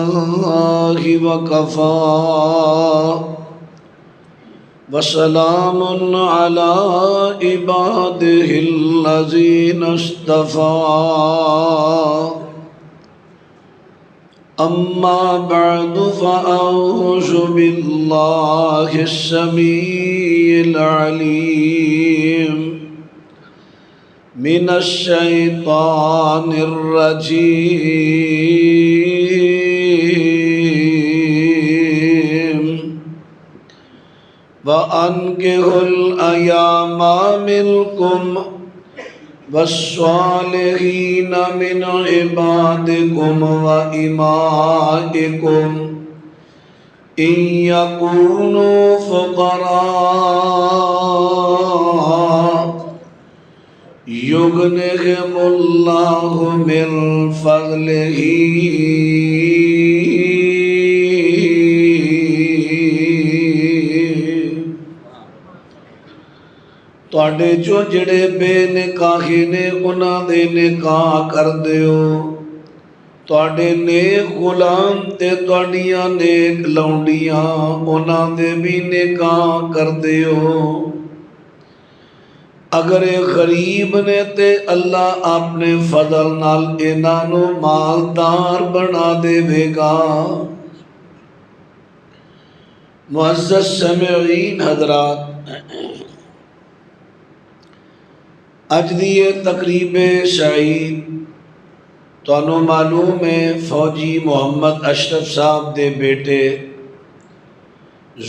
لله وكفى وسلام على عباده الذين اصطفى أما بعد فأعوذ بالله السميع العليم من الشيطان الرجيم وأنكحوا الأيام منكم والصالحين من عبادكم وإمائكم إن يكونوا فقراء يغنهم الله من فضله تواڈے جو جڑے بے نکاحی نے انہاں دے نکاح کر دیو تواڈے نیک غلام تے تواڈیاں نیک لونڈیاں انہاں دے بھی نکاح کر دیو اگر غریب نے تے اللہ اپنے فضل نال انہاں نو مالدار بنا دے گا۔ معزز سامعین حضرات، اج دی تقریب سعید تانوں معلوم ہے فوجی محمد اشرف صاحب دے بیٹے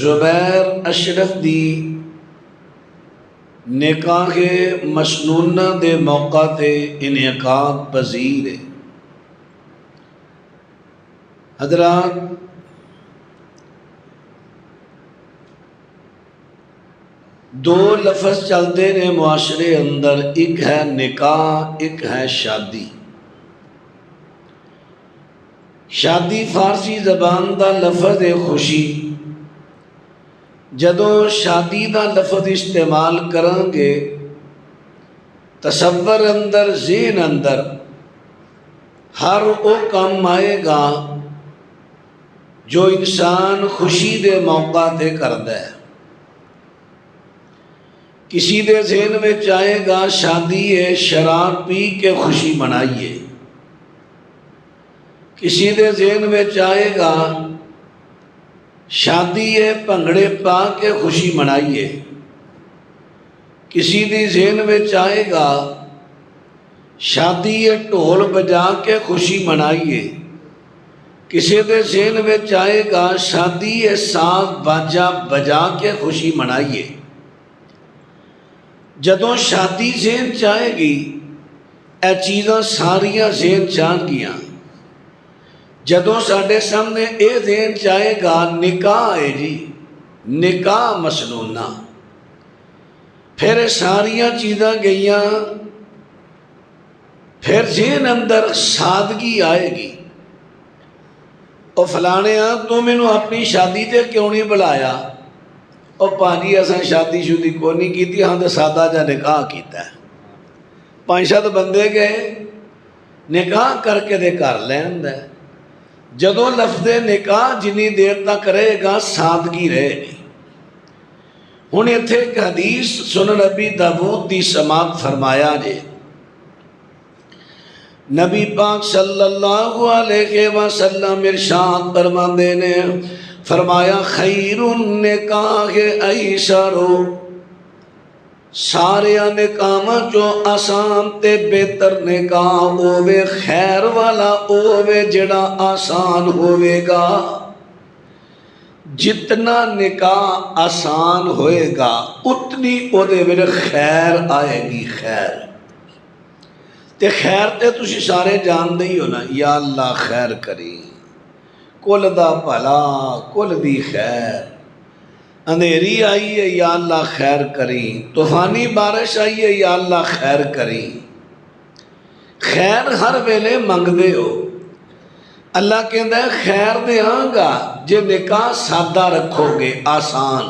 زبیر اشرف دی نکاح مسنونہ دے موقع تے انعقاد پذیر ہے۔ حضرات، دو لفظ چلتے نے معاشرے اندر، ایک ہے نکاح، ایک ہے شادی۔ شادی فارسی زبان دا لفظ ہے خوشی۔ جدوں شادی دا لفظ استعمال کریں گے تصور اندر، ذہن اندر ہر وہ کام آئے گا جو انسان خوشی دے موقع تے کردا ہے۔ کسی دے ذہن میں آئے گا شادی ہے شراب پی کے خوشی منائیے، کسی دے ذہن میں آئے گا شادی ہے بھنگڑے پا کے خوشی منائیے، کسی دی ذہن میں آئے گا شادی ہے ڈھول بجا کے خوشی منائیے، کسی دے ذہن میں آئے گا شادی ہے ساز باجا بجا کے خوشی منائیے۔ جدوں شادی ذہن چاہے گی اے چیزاں ساریاں ذہن چاہ گیاں۔ جدوں ساڈے سامنے اے ذہن چاہے گا نکاح ہے جی، نکاح مسنونہ، پھر ساریاں چیزاں گئیاں، پھر ذہن اندر سادگی آئے گی۔ او فلانے تو مینوں اپنی شادی تے کیوں نہیں بلایا؟ او پاجی اساں شادی شدی کو نہیں کیتی، ہاں تے سادہ جا نکاح کیتا ہے۔ 5-7 بندے گئے نکاح کر کے دے گھر لیندا ہے۔ جدوں لفظ نکاح جنی دیر تک رہے گا سادگی رہے گی۔ ہن ایتھے ایک حدیث سنن نبی داؤد دی سماعت فرمایا جے، نبی پاک صلی اللہ علیہ وسلم ارشاد فرماندے نے، فرمایا خیر النکاح ایسر، سارے نکاحاں چوں آسان تے بہتر نکاح ہووے خیر والا ہووے جڑا آسان ہوئے گا۔ جتنا نکاح آسان ہوئے گا اتنی او دے وچ خیر آئے گی۔ خیر تے خیر تے تسی سارے جان دے ہی ہو نا، یا اللہ خیر کری، کل دا بھلا، کل دی خیر، اندھیری آئی ہے یا اللہ خیر کری، طوفانی بارش آئی ہے یا اللہ خیر کری۔ خیر ہر ویلے منگ دے ہو، اللہ کہندا ہے خیر دیاں گا جے نکاح سادہ رکھو گے، آسان۔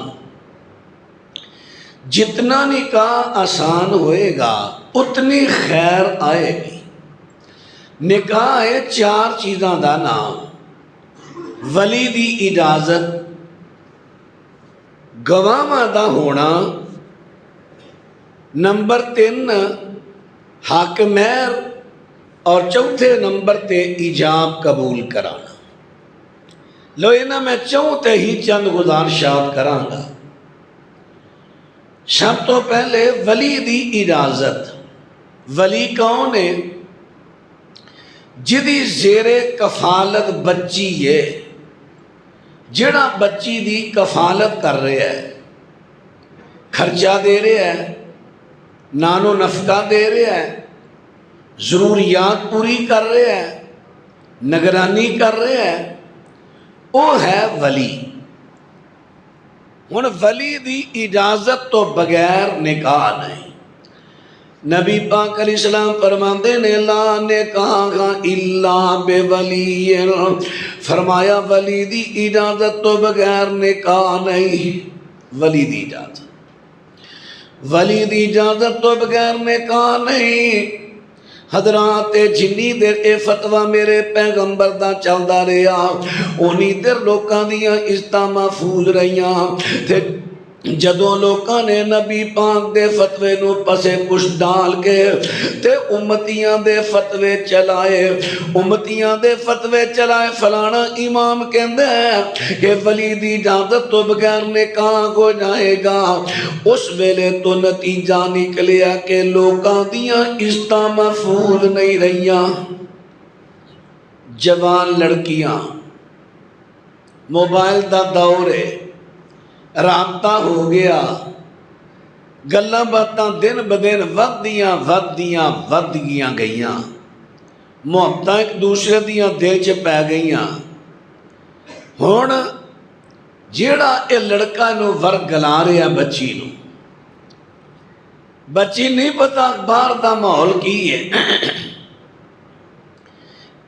جتنا نکاح آسان ہوئے گا اتنی خیر آئے گی۔ نکاح ہے 4 چیزاں دا نام، ولی دی اجازت، گواہاں دا ہونا، نمبر 3 حق مہر، اور چوتھے نمبر تے ایجاب قبول کرانا۔ لو انہاں میں چوتھے ہی چند گزارشات کراں گا۔ سب تو پہلے ولی دی اجازت۔ ولی کون ہے؟ جدی زیر کفالت بچی ہے، جڑا بچی دی کفالت کر رہے ہے، خرچہ دے رہے ہے، نان و نفقہ دے رہے ہے، ضروریات پوری کر رہے ہیں، نگرانی کر رہے ہیں، وہ ہے ولی۔ ہن ولی دی اجازت تو بغیر نکاح نہیں۔ نبی پاک علیہ السلام فرماندے نے لا نکاح الا بولی، فرمایا ولی دی اجازت تو بغیر نکاح نہیں۔ ولی دی اجازت، ولی دی اجازت تو بغیر نکاح نہیں۔ حضرات جنی دیر اے فتوہ میرے پیغمبر دا چلدا رہا، اونی دیر لوکاں دیاں عزتاں محفوظ رہیاں، تے جدوں لوکاں نے نبی پاک دے فتوے نو پسے پش ڈال کے تے امتیاں دے فتوے چلائے، امتیاں دے فتوے چلائے، فلانا امام کہندے ہیں کہ ولی دی اجازت تو بغیر نکاح ہو جائے گا۔ اس ویلے تو نتیجہ نکلیا کہ لوکاں دیاں عزتاں محفوظ نہیں رہیاں۔ جوان لڑکیاں، موبائل دا دور ہے، رابطہ ہو گیا، گلاں باتاں دن بدن ود گیاں گئیاں، محبتاں ایک دوسرے دیاں دل چ پی گئیاں۔ ہن جیڑا اے لڑکا نو ورگلا رہا بچی نو، بچی نہیں پتا باہر دا ماحول کی ہے،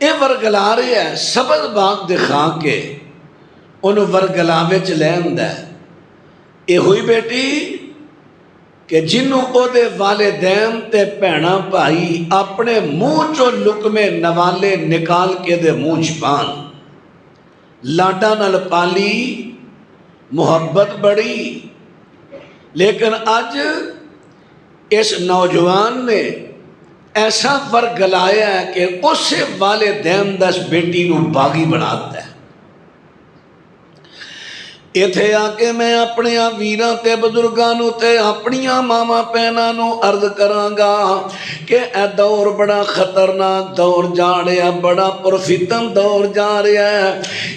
اے ورگلا رہا ہے، سبز باغ دکھا کے انہوں ورگلاوے چ لیندا ہے۔ اے ہوئی بیٹی کہ جنوں او دے والدین تے بھیڑاں بھائی اپنے منہ چو لقمے نوالے نکال کے دے منہ چ پان، لاڈا نال پالی، محبت بڑی، لیکن اج اس نوجوان نے ایسا ورگلایا ہے کہ اسے والدین دس بیٹی نو باغی بناتا ہے۔ ایتھے آکے میں اپنے ویراں تے بزرگانوں تے اپنیاں ماما پہناں نو عرض کراں گا کہ اے دور بڑا خطرناک دور جا رہا ہے، بڑا پرفتن دور جا رہا ہے۔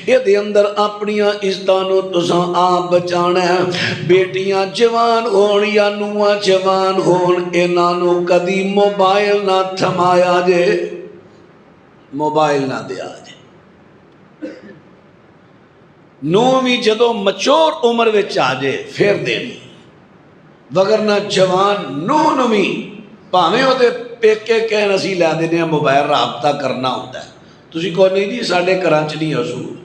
یہ دے اندر اپنیاں عزتاں نو تساں آپ بچانا ہے۔ بیٹیاں جوان ہون یا نواں جوان ہون، انہاں نو کدی موبائل نہ تھمایا جے، موبائل نہ دیا جے۔ نو بھی جدو مچور عمر وچ آجے پھر دینی، وگرنہ جوان نو بھی پاویں او دے پیکے کہن اسی لے دینے ہیں موبائل رابطہ کرنا ہوتا ہے، تسی کو نہیں جی ساڑھے کراچ نہیں حصول،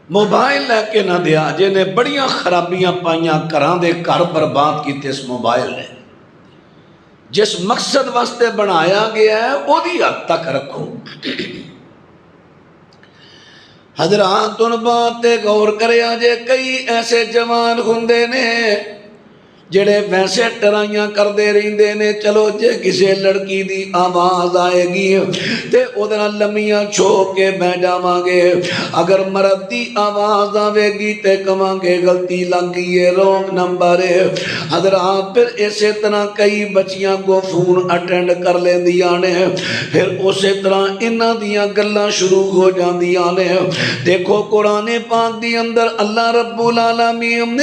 موبائل لے کے نہ دیا جے نے بڑیاں خرابیاں پائیاں کران دے کار برباد کیتے اس موبائل نے۔ جس مقصد واسطے بنایا گیا ہے وہ دی حد تک رکھو۔ حضرات ان باتیں غور کرے آجے، کئی ایسے جوان ہوندے نے جڑے ویسے ٹرائیاں کر دے رہندے نے، چلو جے کسے لڑکی دی آواز آئے گی تے ادھر لمیاں چھو کے بہ جاواں گے، اگر مرد دی آواز آئے گی تے کہاں گے غلطی لگ گئی ہے، رونگ نمبر ہے۔ حضرات پھر اسی طرح کئی بچیاں کو فون اٹینڈ کر لیں دیاں نے، پھر اسی طرح انہاں دیاں گلاں شروع ہو جان دیاں نے۔ دیکھو قرآن پاک دی اندر اللہ رب العالمین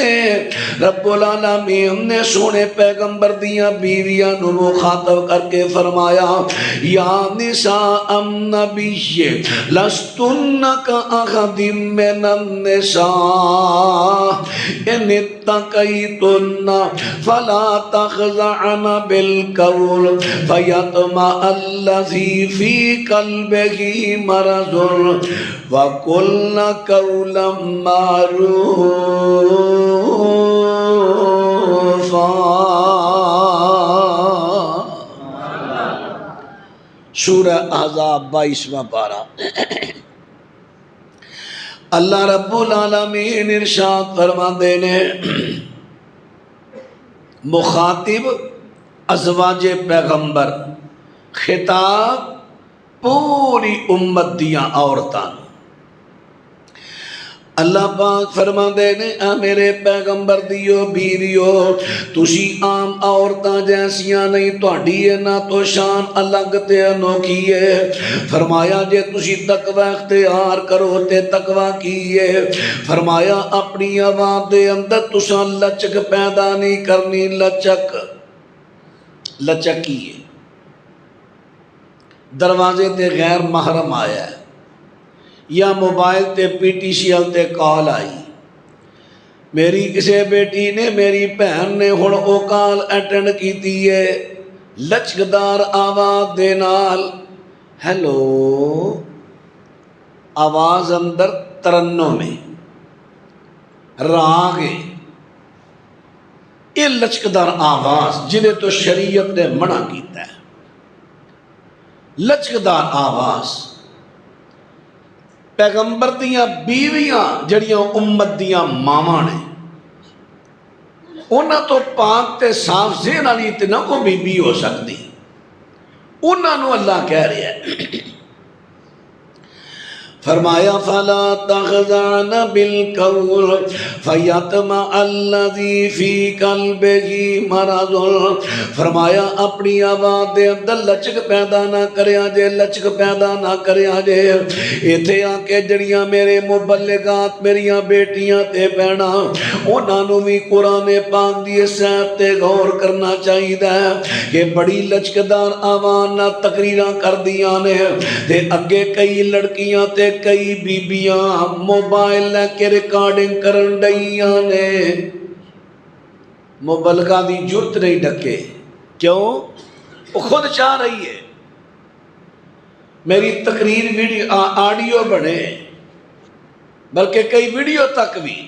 ہم نے سونے پیغمبر دیاں بیویاں نو مخاطب کر کے فرمایا، یا نساء النبی لستن کاحد من النساء ان اتقیتن فلا تخضعن بالقول فیطمع الذی فی قلبہ مرض وقلن قولا معروفا۔ سورہ احزاب 22واں پارہ۔ اللہ رب العالمین ارشاد فرماندے نے مخاطب ازواج پیغمبر، خطاب پوری امت دیاں عورتاں، اللہ پاک فرماندے نے اے میرے پیغمبر دیو بیویو تسی عام عورتاں جیسیاں نہیں، تہاڈی انہاں تو شان الگ تے انوکھی ہے۔ فرمایا جے تسی تقوی اختیار کرو تے تقوی کی ہے، فرمایا اپنی آواز دے اندر تساں لچک پیدا نہیں کرنی، لچک کی ہے۔ دروازے تے غیر محرم آیا ہے یا موبائل تے پی ٹی سی ایل تے کال آئی، میری کسے بیٹی نے میری بہن نے ہن او کال اٹینڈ کیتی ہے لچکدار آواز دے نال، ہیلو، آواز اندر ترنم میں راگ ہے، یہ لچکدار آواز جنہیں تو شریعت نے منع کیتا ہے، لچکدار آواز۔ پیغمبر دیاں بیویاں جڑیاں امت دیاں ماواں نے، انہاں تو پاک تے صاف ذہن والی تے نہ کو بی بی ہو سکتی، انہاں نو اللہ کہہ رہا ہے، فرمایا فلا تخضعن بالقول فیطمع الذی فی قلبہ مرض، فرمایا اپنی آواز دے اندر لچک پیدا نہ کریا جے، لچک پیدا نہ کریا جے۔ ایتھے آ کے جڑیاں میرے مبلغات میریاں بیٹیاں تے بہناں، انہاں نو بھی قرآن پاک دی صحت تے غور کرنا چاہیدا ہے کہ بڑی لچکدار آواز نہ تقریراں کردیاں نے تے اگے کئی لڑکیاں تے کئی بیبیاں موبائل لے کے ریکارڈنگ کرن ڈیاں نے، مبلغہ دی جرت نہیں ڈکے، کیوں؟ وہ خود چاہ رہی ہے میری تقریر ویڈیو آڈیو بنے، بلکہ کئی ویڈیو تک بھی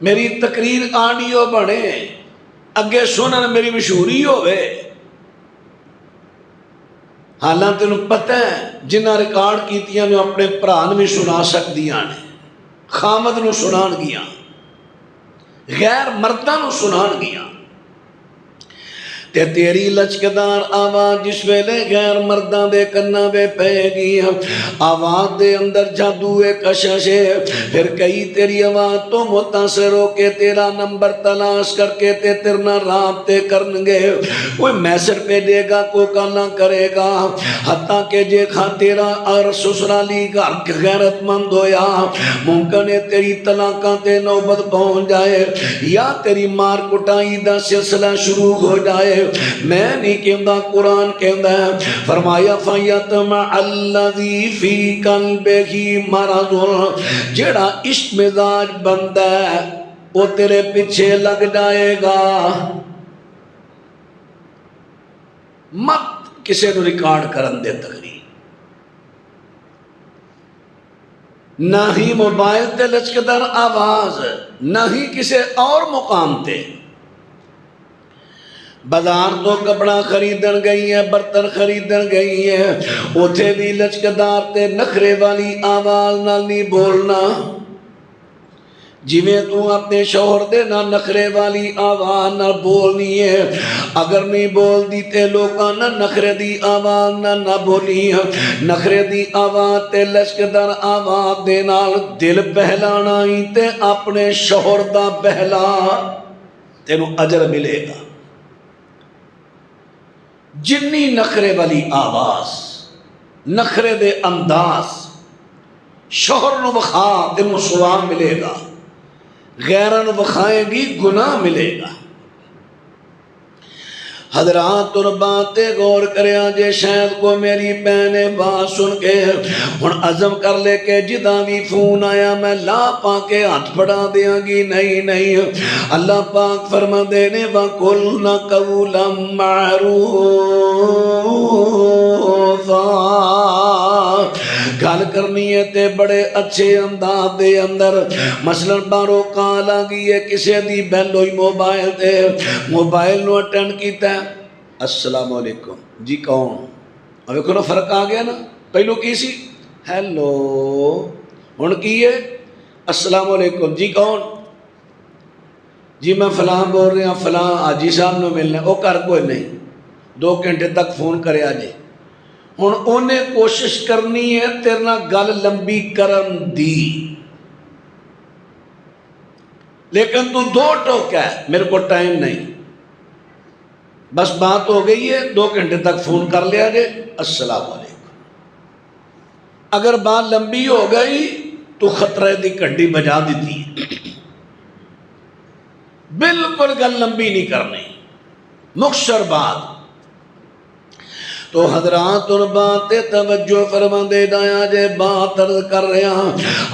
میری تقریر آڈیو بنے، اگے سنن میری مشہوری ہوئے۔ حالانکہ انہوں پتہ ہے جنہ ریکارڈ کیتیاں نے اپنے پران بھی سنا سکدیاں نے، خامد نو سنان گیاں، غیر مردہ نو سنان گیاں، تے تیری لچکدار آواز جس ویلے غیر مردہ دے کنہ بے پہ گی، آواز دے اندر جادوے کشش ہے، پھر کئی تیری آواز تو متاثر ہو کے تیرا نمبر تلاش کر کے تیرنا رابطے کرنگے، کوئی میسج پہ دے گا کو کانا کرے گا، حتیٰ کہ جے کھا تیرا اور سسرالی گھر غیرت مند ہویا، ممکن ہے تیری طلاقاں تے نوبت پہنچ جائے یا تیری مار کٹائی دا سلسلہ شروع ہو جائے۔ میں نہیں کہندہ، قرآن کہندہ ہے، فرمایا فَيَطْمَعَ الَّذِي فِي قَلْبِهِ مَرَضٌ، جڑا عشق مزاج بندہ ہے وہ تیرے پیچھے لگ جائے گا۔ مت کسے نو ریکارڈ کرن دے تقریر، نہ ہی موبائل تے لچکدار آواز، نہ ہی کسے اور مقام تے۔ بازار تو کپڑا خریدن گئی ہے، برتن خریدن گئی ہے، اوتھے بھی لچکدار تے نخرے والی آواز نہ نہیں بولنا، جویں تو اپنے شوہر دے نہ نخرے والی آواز نہ بولنی ہے، اگر نہیں بول دی تے لوکاں نہ نخرے دی آواز نہ بولی، نخرے دی آواز تے لچکدار آواز دے نال دل بہلانا ہی تے اپنے شوہر دا بہلا، تینوں اجر ملے گا۔ جنی نخرے والی آواز، نخرے دے انداز، شوہر نو بخا تینوں ثواب ملے گا، غیرن بخائے گی گناہ ملے گا۔ حضرات اور باتیں غور کریا جے شاید کو میری بہنے بات سن کے ہن عزم کر لے کے جدا بھی فون آیا میں لا پا کے ہاتھ بڑھا دیاں گی، نہیں، اللہ پاک فرما دینے وَقُلْنَا قَوْلًا مَعْرُوفًا، گل کرنی ہے تے بڑے اچھے انداز دے اندر، مثلا بارو کال آ گئی ہے کسے دی بہن ہوئی موبائل تے، موبائل نو اٹینڈ کیتا ہے، السلام علیکم جی کون، اب ایک فرق آ گیا نا، پہلو کی سی ہیلو، ہن کی ہے السلام علیکم جی کون جی میں فلاں بول رہا فلاں حاجی صاحب نے ملنا وہ کر کوئی نہیں 2 گھنٹے تک فون کرے جے ہن انہیں کوشش کرنی ہے تیرے نال گل لمبی کرن دی لیکن تو 2 ٹوکا ہے میرے کو ٹائم نہیں بس بات ہو گئی ہے 2 گھنٹے تک فون کر لیا جے السلام علیکم اگر بات لمبی ہو گئی تو خطرے دی گھنٹی بجا دیتی بالکل گل لمبی نہیں کرنی مختصر بات تو حضرات ان بات توجہ فرما دے دایا جے بات عرض کر رہا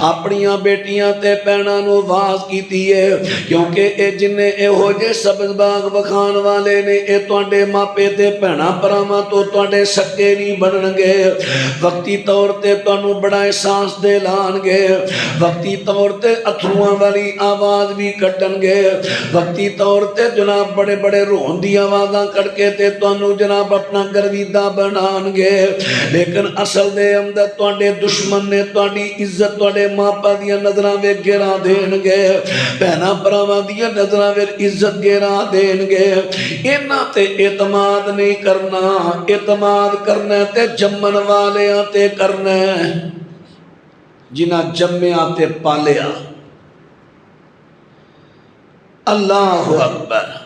اپنیاں بیٹیاں تے بہناں نو واز کیتی ہے کیونکہ اے جنے اے ہو جے سبز باغ بخان والے نے اے تواڈے ماپے تے بہناں پراواں تو تواڈے سکے نہیں بنن گے وقتی طور تے تانوں بڑا احساس دے لان گے وقتی طور تے اتھرواں والی آواز بھی کڈن گے وقتی طور تے جناب بڑے بڑے رون دی آوازاں کڈ کے تے تانوں جناب اپنا گرویدہ بنان گے لیکن اصل دے اندر تواڈے دشمن نے تواڈی عزت تواڈے ماپا دیاں نظراں وچ گرا دین گے بہناں بھراواں دیاں نظراں وچ عزت گرا دین گے انہاں تے اعتماد نہیں کرنا اعتماد کرنا تے جمن والیاں تے کرنا جنہاں جمیا تے پالیا اللہ اکبر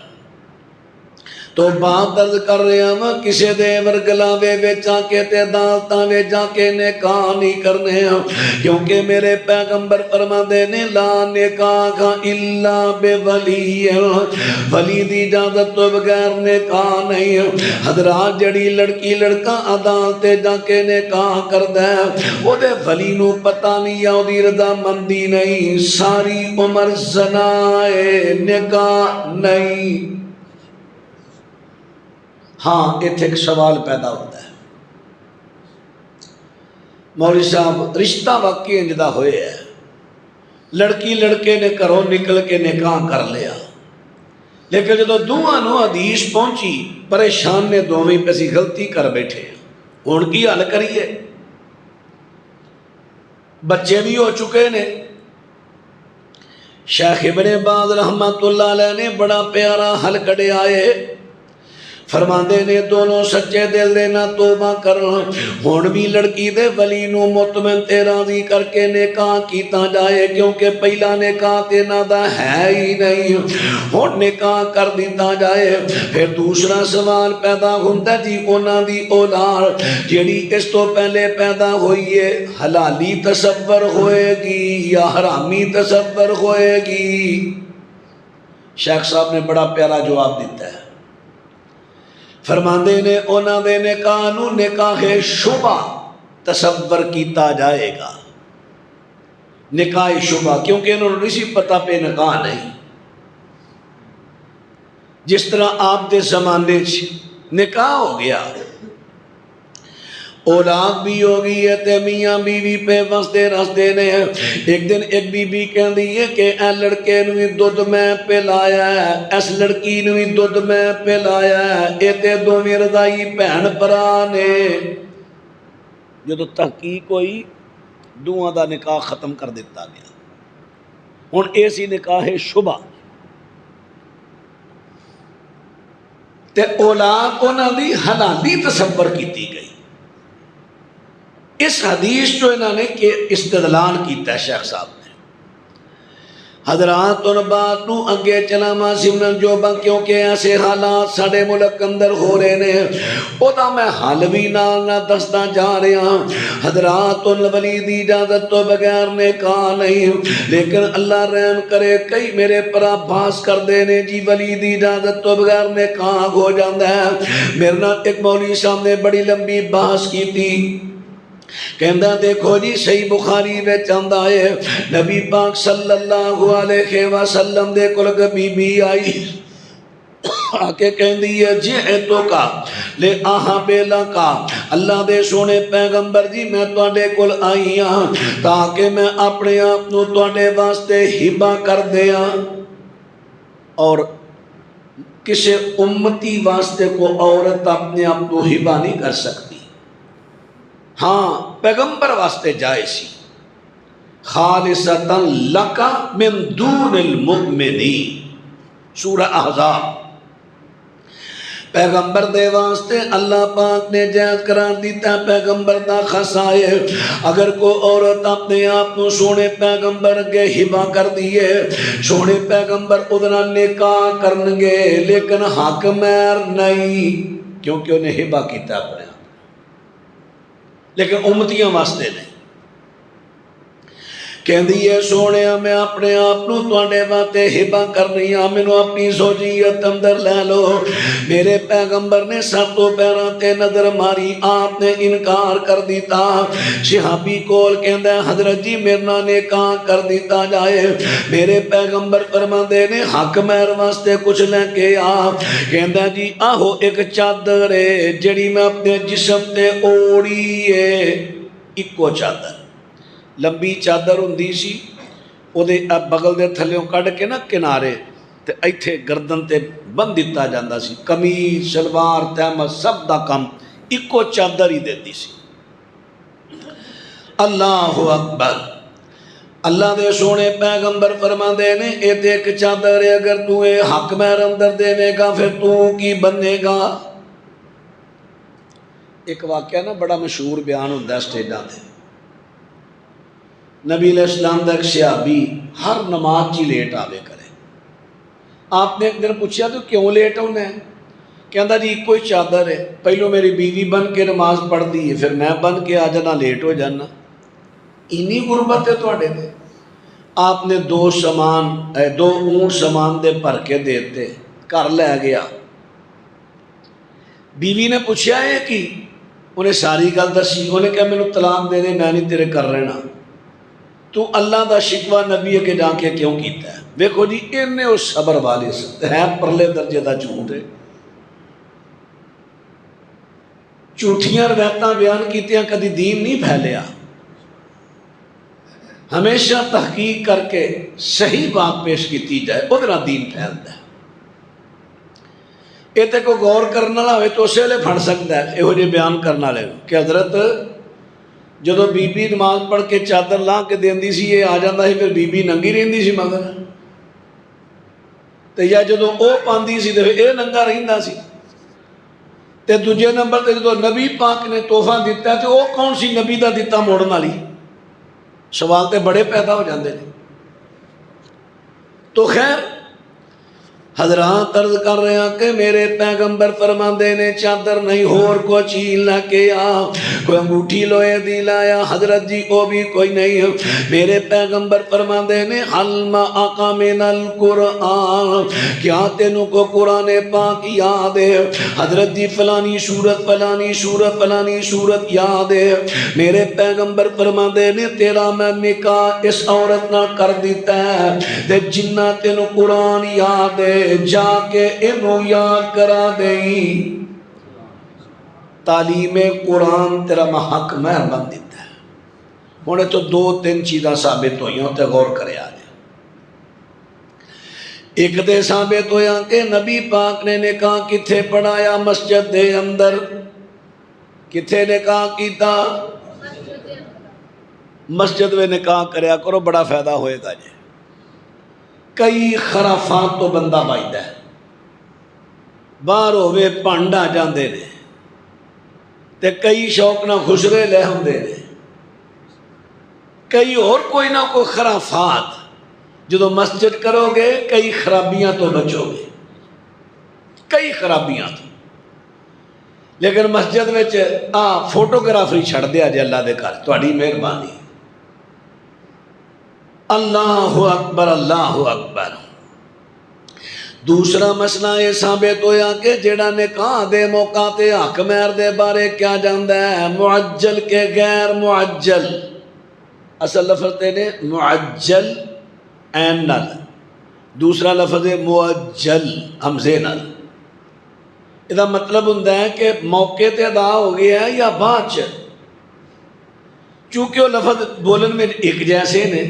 تو بات عرض کر رہا ہاں کسے دے ورگلاوے وچا کے تے دالتاں وچا کے نکاح نہیں کرنے ہیں کیونکہ میرے پیغمبر فرماندے نے لا نکاح الا بولی ولی دی اجازت تو بغیر نکاح نہیں ہے حضرات جڑی لڑکی لڑکا عدالت جا کے نکاح کردا ہے او دے ولی نو پتہ نہیں یا اودی رضا مندی نہیں ساری عمر زنا نکاح نہیں ہاں ایتھے ایک سوال پیدا ہوتا ہے مولوی صاحب رشتہ واقعی انجدہ ہوئے ہے لڑکی لڑکے نے گھروں نکل کے نکاح کر لیا لیکن جدو دوہاں نو حدیث پہنچی پریشان نے دوویں پیسی غلطی کر بیٹھے ہن کی حل کریے بچے بھی ہو چکے نے شیخ ابن باز رحمت اللہ علیہ نے بڑا پیارا حل کڑے آئے فرماندے نے دونوں سچے دل دے نہ توبہ کرنا ہون بھی لڑکی دے ولی نو مطمئن تے راضی کر کے نکاح کیتا جائے کیونکہ پہلا نکاح تے نہ دا ہے ہی نہیں ہون نکاح کر دیتا جائے پھر دوسرا سوال پیدا ہوندا جی انہاں دی اولاد جیڑی اس تو پہلے پیدا ہوئی ہے حلالی تصور ہوئے گی یا حرامی تصور ہوئے گی شیخ صاحب نے بڑا پیارا جواب دیتا ہے فرماندے نے اونا دے نکاح نو نکاح شبہ تصور کیتا جائے گا نکاح شبہ کیونکہ انہوں نے اسی پتہ پہ نکاح نہیں جس طرح آپ دے زمانے نکاح ہو گیا اولاد بھی ہو گئی ہے تے میاں بیوی پہ وسدے رسدے نے ایک دن ایک بی بی کہندی ہے کہ اے لڑکے نو بھی دودھ میں پلایا ہے اس لڑکی نو بھی دودھ میں پلایا ہے اے تے دوویں رضائی بہن بھرا نے جدو تحقیق ہوئی دوواں دا نکاح ختم کر دیتا گیا ہن ایسی نکاح شبہ تے اولاد انہاں دی حلالی تصور کیتی گئی اس حدیث جو انہوں نے کہ استدلال کیتا ہے شیخ صاحب نے حضرات ان بات نو اگے چلا سمن جو با کیونکہ ایسے حالات ساڑے ملک اندر ہو رہے نے او دا میں حال بھی نال نہ دستا جا رہا حضرات ان ولی دی اجازت تو بغیر نکاح نہیں لیکن اللہ رحم کرے کئی میرے پرا بھاس کر دینے جی ولی دی اجازت تو بغیر نکاح ہو جاندہ ہے میرے نال ایک مولوی صاحب نے بڑی لمبی بحث کی تھی کہندہ دیکھو جی صحیح بخاری میں چاندہ ہے نبی پاک صلی اللہ علیہ وسلم دے کلک بی بی آئی آکے کہندی ہے جی ایتو کا لے آہاں بیلا کا اللہ دے سونے پیغمبر جی میں توڑے کل آئی ہاں تاکہ میں اپنے آپنو توڑے واسطے ہبا کر دیا اور کسی امتی واسطے کو عورت اپنے آپنو ہبا نہیں کر سکتی ہاں پیغمبر واسطے جائے سی خالصتا لک من دون المؤمنین، سورہ احزاب۔ پیغمبر دے واسطے اللہ پاک نے جائز قرار دیتا ہے پیغمبر دا خسائے۔ اگر کوئی عورت اپنے آپ کو سونے پیغمبر کے ہبا کر دیے، سونے پیغمبر ادنا نکاح کرنگے لیکن حق مہر نہیں، کیونکہ انہیں ہبا کیتا اپنے آپ، لیکن امتیاں واسطے نہیں۔ کہندی ہے سونے میں اپنے آپ نو تواڈے واسطے ہبا کرنی آ، مینوں اپنی زوجیت اندر لے لو۔ میرے پیغمبر نے سر تو پیراں تے نظر ماری، آپ نے انکار کر دیتا۔ صحابی کول کہندا ہے حضرت جی میرے نال نکاح کر دیتا جائے۔ میرے پیغمبر فرماندے نے حق مہر واسطے کچھ لے کے آ۔ کہندا جی آہو ایک چادر ہے جڑی میں اپنے جسم تے اوڑی ہے، اکو چادر، لمبی چادر ہوندی سی، او دے بغل دے تھلیوں کڈ کے نا کنارے تے ایتھے گردن تے بن دتا جاندا سی، قمیض شلوار تہمت سب دا کم اکو چادر ہی دیندی سی۔ اللہ اکبر۔ اللہ دے سونے پیغمبر فرماندے نے اے تے ایک چادر ہے، اگر تو اے حق مہر اندر دے گا پھر تو کی بنے گا۔ ایک واقعہ نا بڑا مشہور بیان ہوندا ہے سٹیجاں تے، نبی علیہ السلام دا ایک صحابی ہر نماز چی لیٹ آوے کرے۔ آپ نے ایک دن پوچھا تو کیوں لیٹ ہونا ہے؟ کہندا جی کوئی چادر ہے، پہلو میری بیوی بن کے نماز پڑھ دی ہے، پھر میں بن کے آ جانا لیٹ ہو جانا، اینی غربت ہے تواڈے تے۔ آپ نے دو اونٹ سامان دے بھر کے دیتے، گھر لے گیا۔ بیوی نے پوچھا ہے کہ انہیں ساری گل دسی، انہیں کہا مینوں طلاق دے دے، میں نہیں تیرے کر رہنا۔ تو اللہ دا شکوہ نبی کے جا کے کیوں کیتا ہے؟ دیکھو جی انہیں اس صبر والے سے ہے پرلے درجے دا جھوٹ ہے، جھوٹیاں روایتاں بیان کیتیاں کدی دین نہیں پھیلیا۔ ہمیشہ تحقیق کر کے صحیح بات پیش کیتی جائے، ادھر دین پھیلتا ہے۔ یہ تے کوئی غور کرنے والا ہوئے تو اسی ویلے پھڑ سکتا ہے یہو جہے بیان کرنے والے کہ حضرت جدو بی بی نماز پڑھ کے چادر لا کے دیندی سی یہ آ جاندہ سی، پھر بی بی ننگی رہندی سی مگر تے یا جدو او پاندی سی تے اے ننگا رہندا سی۔ تے دوجے نمبر تے جدو نبی پاک نے تحفہ دیتا ہے تے او کون سی نبی دا دیتا موڑن والی؟ سوال تے بڑے پیدا ہو جاندے نے۔ تو خیر حضرات عرض کر رہے ہیں کہ میرے پیغمبر فرماندے نے چادر نہیں ہور کو چیز لے کے آ، کوئی انگوٹھی لوہے دی لایا، حضرت جی او بھی کوئی نہیں۔ میرے پیغمبر فرماندے نے حلم آقا من القرآن، کیا تینوں کو قرآن پاک یاد ہے؟ حضرت جی فلانی سورت فلانی سورت فلانی سورت یاد ہے۔ میرے پیغمبر فرماندے نے تیرا میں نکاح اس عورت نہ کر دیتا ہے تے جنہ تینوں قرآن یاد ہے جا کے انہوں یاد کرا دیں۔ تعلیم قرآن تیرا محق مہر بن دیتا ہے۔ ہونے تو دو تین چیزاں ثابت ہوئی ہیں، تے غور کرے آجے۔ ایک دے ثابت ہویا کہ نبی پاک نے نکاح کتھے پڑھایا؟ مسجد دے اندر۔ کتھے نکاح کیتا؟ مسجد میں نکاح کریا کرو، بڑا فائدہ ہوئے گا جی۔ کئی خرافات تو بندہ بائدہ ہے، باہر ہوئے پانڈا جاندے نے تے کئی شوق نہ خسرے لے ہوندے نے، کئی اور کوئی نہ کوئی خرافات۔ جدو مسجد کرو گے کئی خرابیاں تو بچو گے، کئی خرابیاں تو۔ لیکن مسجد میں فوٹوگرافری چھڑ دیا جے اللہ دے کر، تہاڈی مہربانی۔ اللہ اکبر اللہ اکبر۔ دوسرا مسئلہ یہ ثابت ہویا کہ جڑا نکاح دے موقع تے حق مہر دے بارے کیا جاندا ہے؟ معجل کے غیر معجل۔ اصل لفظ تے نے معجل عین نال، دوسرا لفظ ہے معجل حمزے نال۔ اس کا مطلب ہوندا ہے کہ موقع تے ادا ہو گیا ہے یا بعد چ، چونکہ وہ لفظ بولن میں ایک جیسے نے۔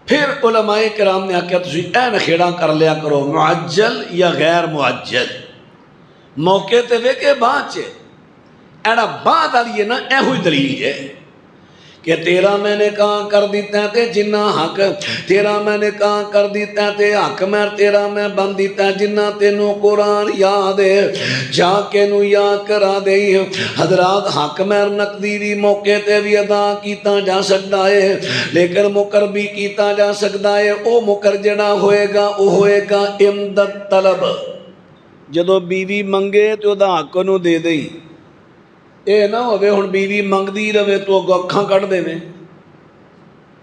پھر علماء کرام نے آکھیا تسی اے نخیڑا کر لیا کرو معجل یا غیر معجل، موقع تے وے کے بعد چ۔ ایڑا بعد والی ہے نا اے ہوئی دلیل ہے کہ تیرا میں نے کہاں کر دیتا ہے تے جنہ حق تیرا میں نے کہاں کر دیتا ہے تے حق میں تیرا میں بن دیتا ہے جنہ تینوں قرآن یاد ہے جا کے نو یاد کرا دے حضرات حق میں نقدی بھی موقع تے بھی ادا کیتا جا سکتا ہے لیکن مکر بھی کیتا جا سکتا ہے او مکر جڑا ہوئے گا او ہوئے گا امدد طلب جدو بیوی منگے تو دا حق نو دے دئی اے نہ ہوئے ہن بیوی منگ دی رہے تو اگو اکھاں کٹ دے میں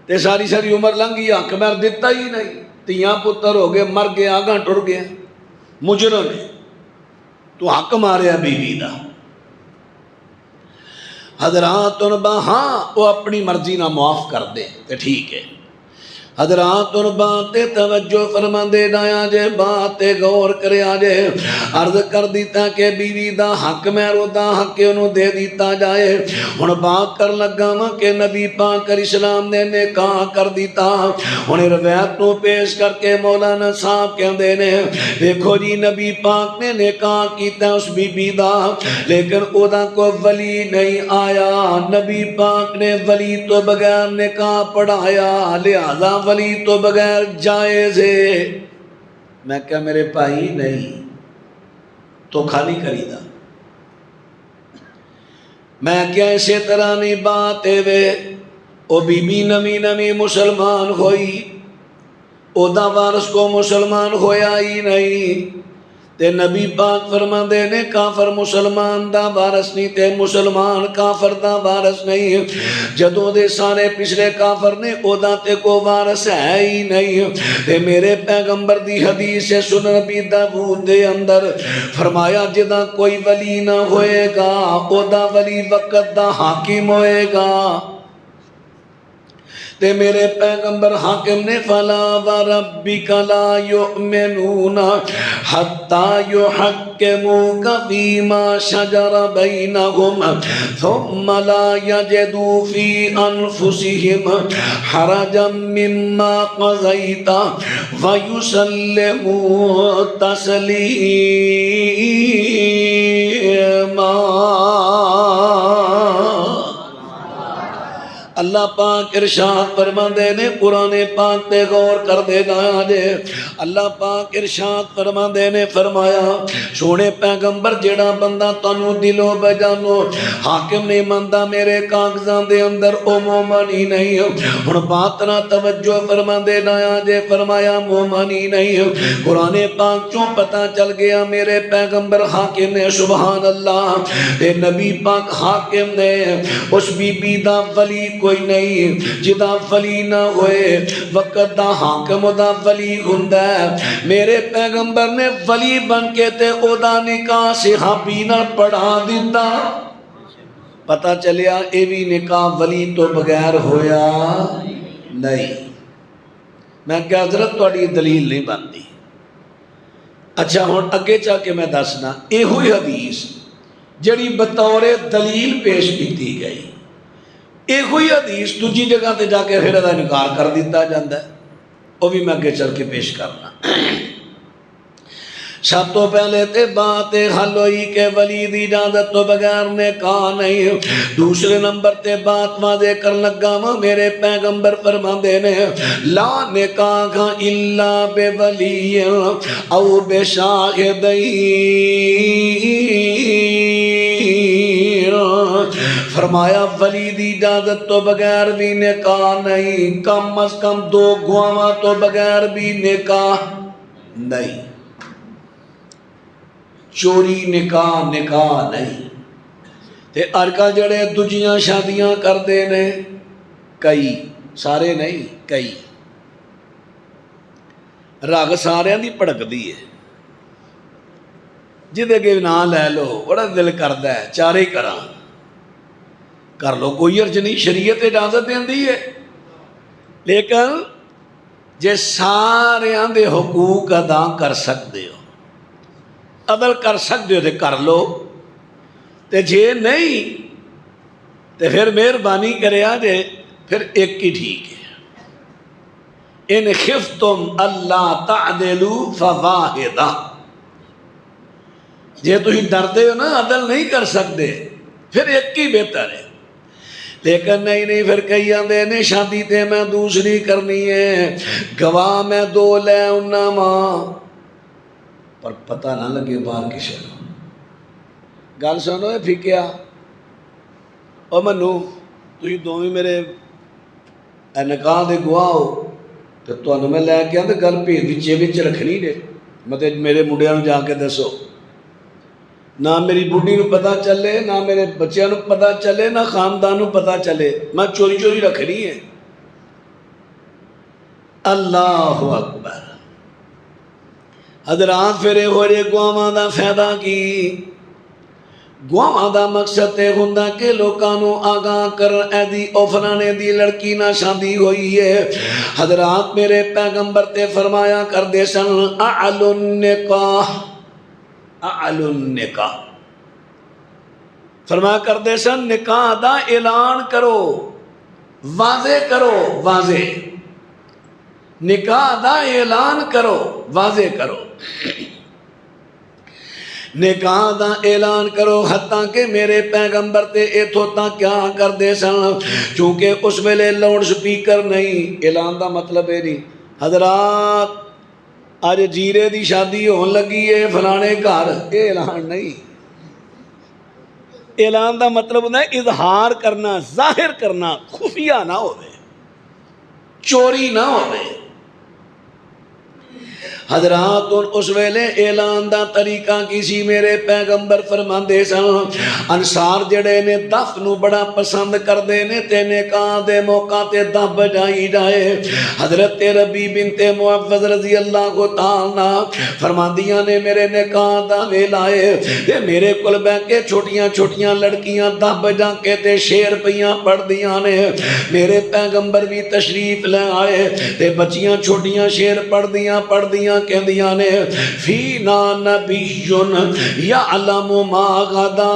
تے ساری ساری عمر لنگی حق میں دیتا ہی نہیں تیاں پتر ہو گئے مر گیا آگاں ٹر گیا مجرم ہے تو حق ماریا بیوی دا حضرات ہاں وہ اپنی مرضی نہ معاف کر دے تے ٹھیک ہے حضرات اور باتیں توجہ فرما دے نایا جے باتیں غور کرے آجے عرض کر دیتا کہ بیوی دا حق میں رو دا حق کے انہوں دے دیتا جائے ہن بات کر لگا ماں کہ نبی پاک کر اسلام نے نکاح کر دیتا انہیں روایت نو پیش کر کے مولانا صاحب کہن دے نے دیکھو جی نبی پاک نے نکاح کیتا اس بی بی دا لیکن او دا کو ولی نہیں آیا نبی پاک نے ولی تو بغیر نکاح پڑھایا لہذا ولی تو بغیر جائز ہے میں کہا میرے بھائی نہیں تو خالی کری دا میں کیا اسی طرح نہیں بات ہے وے او بی بی نمی نمی مسلمان ہوئی او دا وارث کو مسلمان ہویا ہی نہیں تے نبی پاک فرما دے نے کافر مسلمان دا وارث نہیں تے مسلمان کافر دا وارث نہیں جدوں دے سارے پچھلے کافر نے او دا تے کو وارث ہے ہی نہیں تے میرے پیغمبر دی حدیث ہے سنن نبی داؤد دے اندر فرمایا جدا کوئی ولی نہ ہوئے گا او دا ولی وقت دا حاکم ہوئے گا تے میرے پیغمبر حاکم نے فلا وربک لا یؤمنون حتی یحکموک فیما شجر بینہم ثم لا یجدوا فی انفسہم حرجا مما قضیت ویسلموا تسلیما اللہ پاک ارشاد فرماندے نے قرآن پاک تے غور کر دے گا جے اللہ پاک ارشاد فرماندے نے فرمایا سونے پیغمبر جڑا بندہ تانوں دلو بجانو حاکم نہیں مندا میرے کاغذاں دے اندر او مومن ہی نہیں ہن بات نہ توجہ فرماندے نا جے فرمایا مومن ہی نہیں قرآن پاک چوں پتہ چل گیا میرے پیغمبر حاکم نے سبحان اللہ تے نبی پاک حاکم نے اس بی بی دا ولی کوئی نہیں جدا ولی نہ ہوئے وقت دا حاکم دا ولی ہوندا ہے میرے پیغمبر نے ولی بن کے تے او دا نکاح صحابی نال پڑھا دیتا پتہ چلیا اے بھی نکاح ولی تو بغیر ہویا نہیں میں کہ حضرت تہاڈی دلیل نہیں بنتی اچھا ہن اگے چا کے میں دسنا اے ہوئی حدیث جڑی بطور دلیل پیش کیتی گئی ایک ہوئی حدیث دوجی جگہ تے جا کے پھر دا انکار کر دیتا جاندہ ہے وہ بھی میں اگے چل کے پیش کرنا سب تو پہلے تے بات حل ہوئی کہ ولی دی اجازت تو بغیر نکاح نہیں دوسرے نمبر تے بات واضح کر لگا میرے پیغمبر فرماندے نے لا نکاح الا بے ولی او بے شاہدین فرمایا ولی دی اجازت تو بغیر بھی نکاح نہیں کم از کم دو گواواں تو بغیر بھی نکاح نہیں چوری نکاح نہیں تے ارکا جڑے دجیاں شادیاں کر دے نے کئی سارے نہیں کئی رگ سارے دی پڑک دی ہے جدے کے نام لے لو بڑا دل کردا ہے چارے کراں کر لو کوئی عرض نہیں شریعت اجازت دیندی ہے لیکن جے سارے دے حقوق ادا کر سکتے ہو عدل کر سکتے ہو تے کر لو تے جے نہیں تے پھر مہربانی کرے جے پھر ایک ہی ٹھیک ہے ان خفتم اللہ تعدلوا فواحدہ جے تسی ڈردے ہو نا عدل نہیں کر سکتے پھر ایک ہی بہتر ہے لیکن نہیں پھر کئی آندے نے شادی تے میں دوسری کرنی ہے، گواہ میں 2 لے انہاں ماں، پر پتہ نہ لگے باہر کسے نو۔ گل سنو اے پھکیا او منو تسی دوویں میرے نکاح دے گواہ ہو تے تانوں میں لے کے تے گل بھیت وچ رکھنی نے، مطلب میرے منڈیاں نوں جا کے دسو، نہ میری بڈھی نو پتہ چلے، نہ میرے بچیاں نو پتہ چلے، نہ خاندان نو پتہ چلے، میں چوری چوری رکھنی ہے۔ اللہ اکبر۔ حضرات پھر ہو رہے گواواں دا فائدہ کی؟ گواواں دا مقصد تے ہوندا کہ لوکاں نو آگاہ کرن اے دی او فلانے دی لڑکی نہ شادی ہوئی ہے۔ حضرات میرے پیغمبر تے فرمایا کردے سن اعلن النکاح، اعلن النکاح، فرمایا کردے سن نکاح دا اعلان کرو، واضح کرو، واضح نکاح دا اعلان کرو، واضح کرو، نکاح دا اعلان کرو۔ حتیٰ کہ میرے پیغمبر تے ایتھوں تک کیا کردے سن، چونکہ اس ویلے لاؤڈ سپیکر نہیں، اعلان دا مطلب ہے نہیں۔ حضرات آج جیرے دی شادی ہون لگی ہے فلانے گھر، یہ اعلان نہیں۔ اعلان دا مطلب ہوتا ہے اظہار کرنا، ظاہر کرنا، خفیہ نہ ہوئے، چوری نہ ہوئے۔ حضرات اس ویلے اعلان دا طریقہ کسی میرے پیغمبر فرماندے سن، انصار جڑے نے دف نو بڑا پسند کردے نے تے نکاح دے موقع تے دف بجائی جائے۔ حضرت ربی بنت معوذ رضی اللہ تعالیٰ فرماندیاں نے میرے نکاح دا ویلا ہے تے میرے کول بیٹھ کے چھوٹیاں چھوٹیاں لڑکیاں دف بجا کے تے شعر پیاں پڑھ دیاں نے، میرے پیغمبر بھی تشریف لے آئے تے بچیاں چھوٹیاں شعر پڑھ دیاں کہندیاں نے فینا نبی یعلم ما غدا،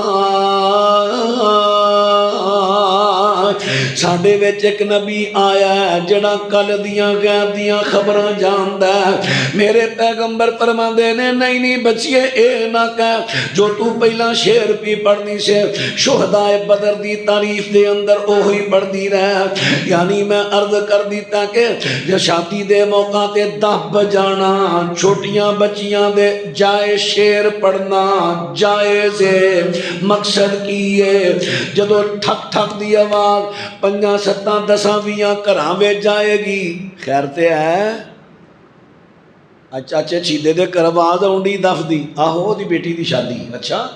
ساڈے وچ ایک نبی آیا ہے جڑا کل دیاں غیب دیاں خبراں جاندا ہے۔ میرے پیغمبر فرماندے نے نہیں بچیے اے نہ کہہ جو تو پہلا شعر پی پڑھنی سے شہدائے بدر دی تعریف دے اندر اوہی پڑھدی رہ، یعنی میں عرض کر دیتا کہ جو شادی دے موقع تے 10 بجانا چھوٹیاں بچیاں دے جائے شعر پڑھنا جائز ہے۔ مقصد کی ہے جدو ٹھک ٹھک دی آواز 5 7 10 20 گھراں وچ جائے گی، خیر تے ہے چاچے چھیدے دے گھر آواز آؤنڈی دف دی، آہو دی بیٹی دی شادی، اچھا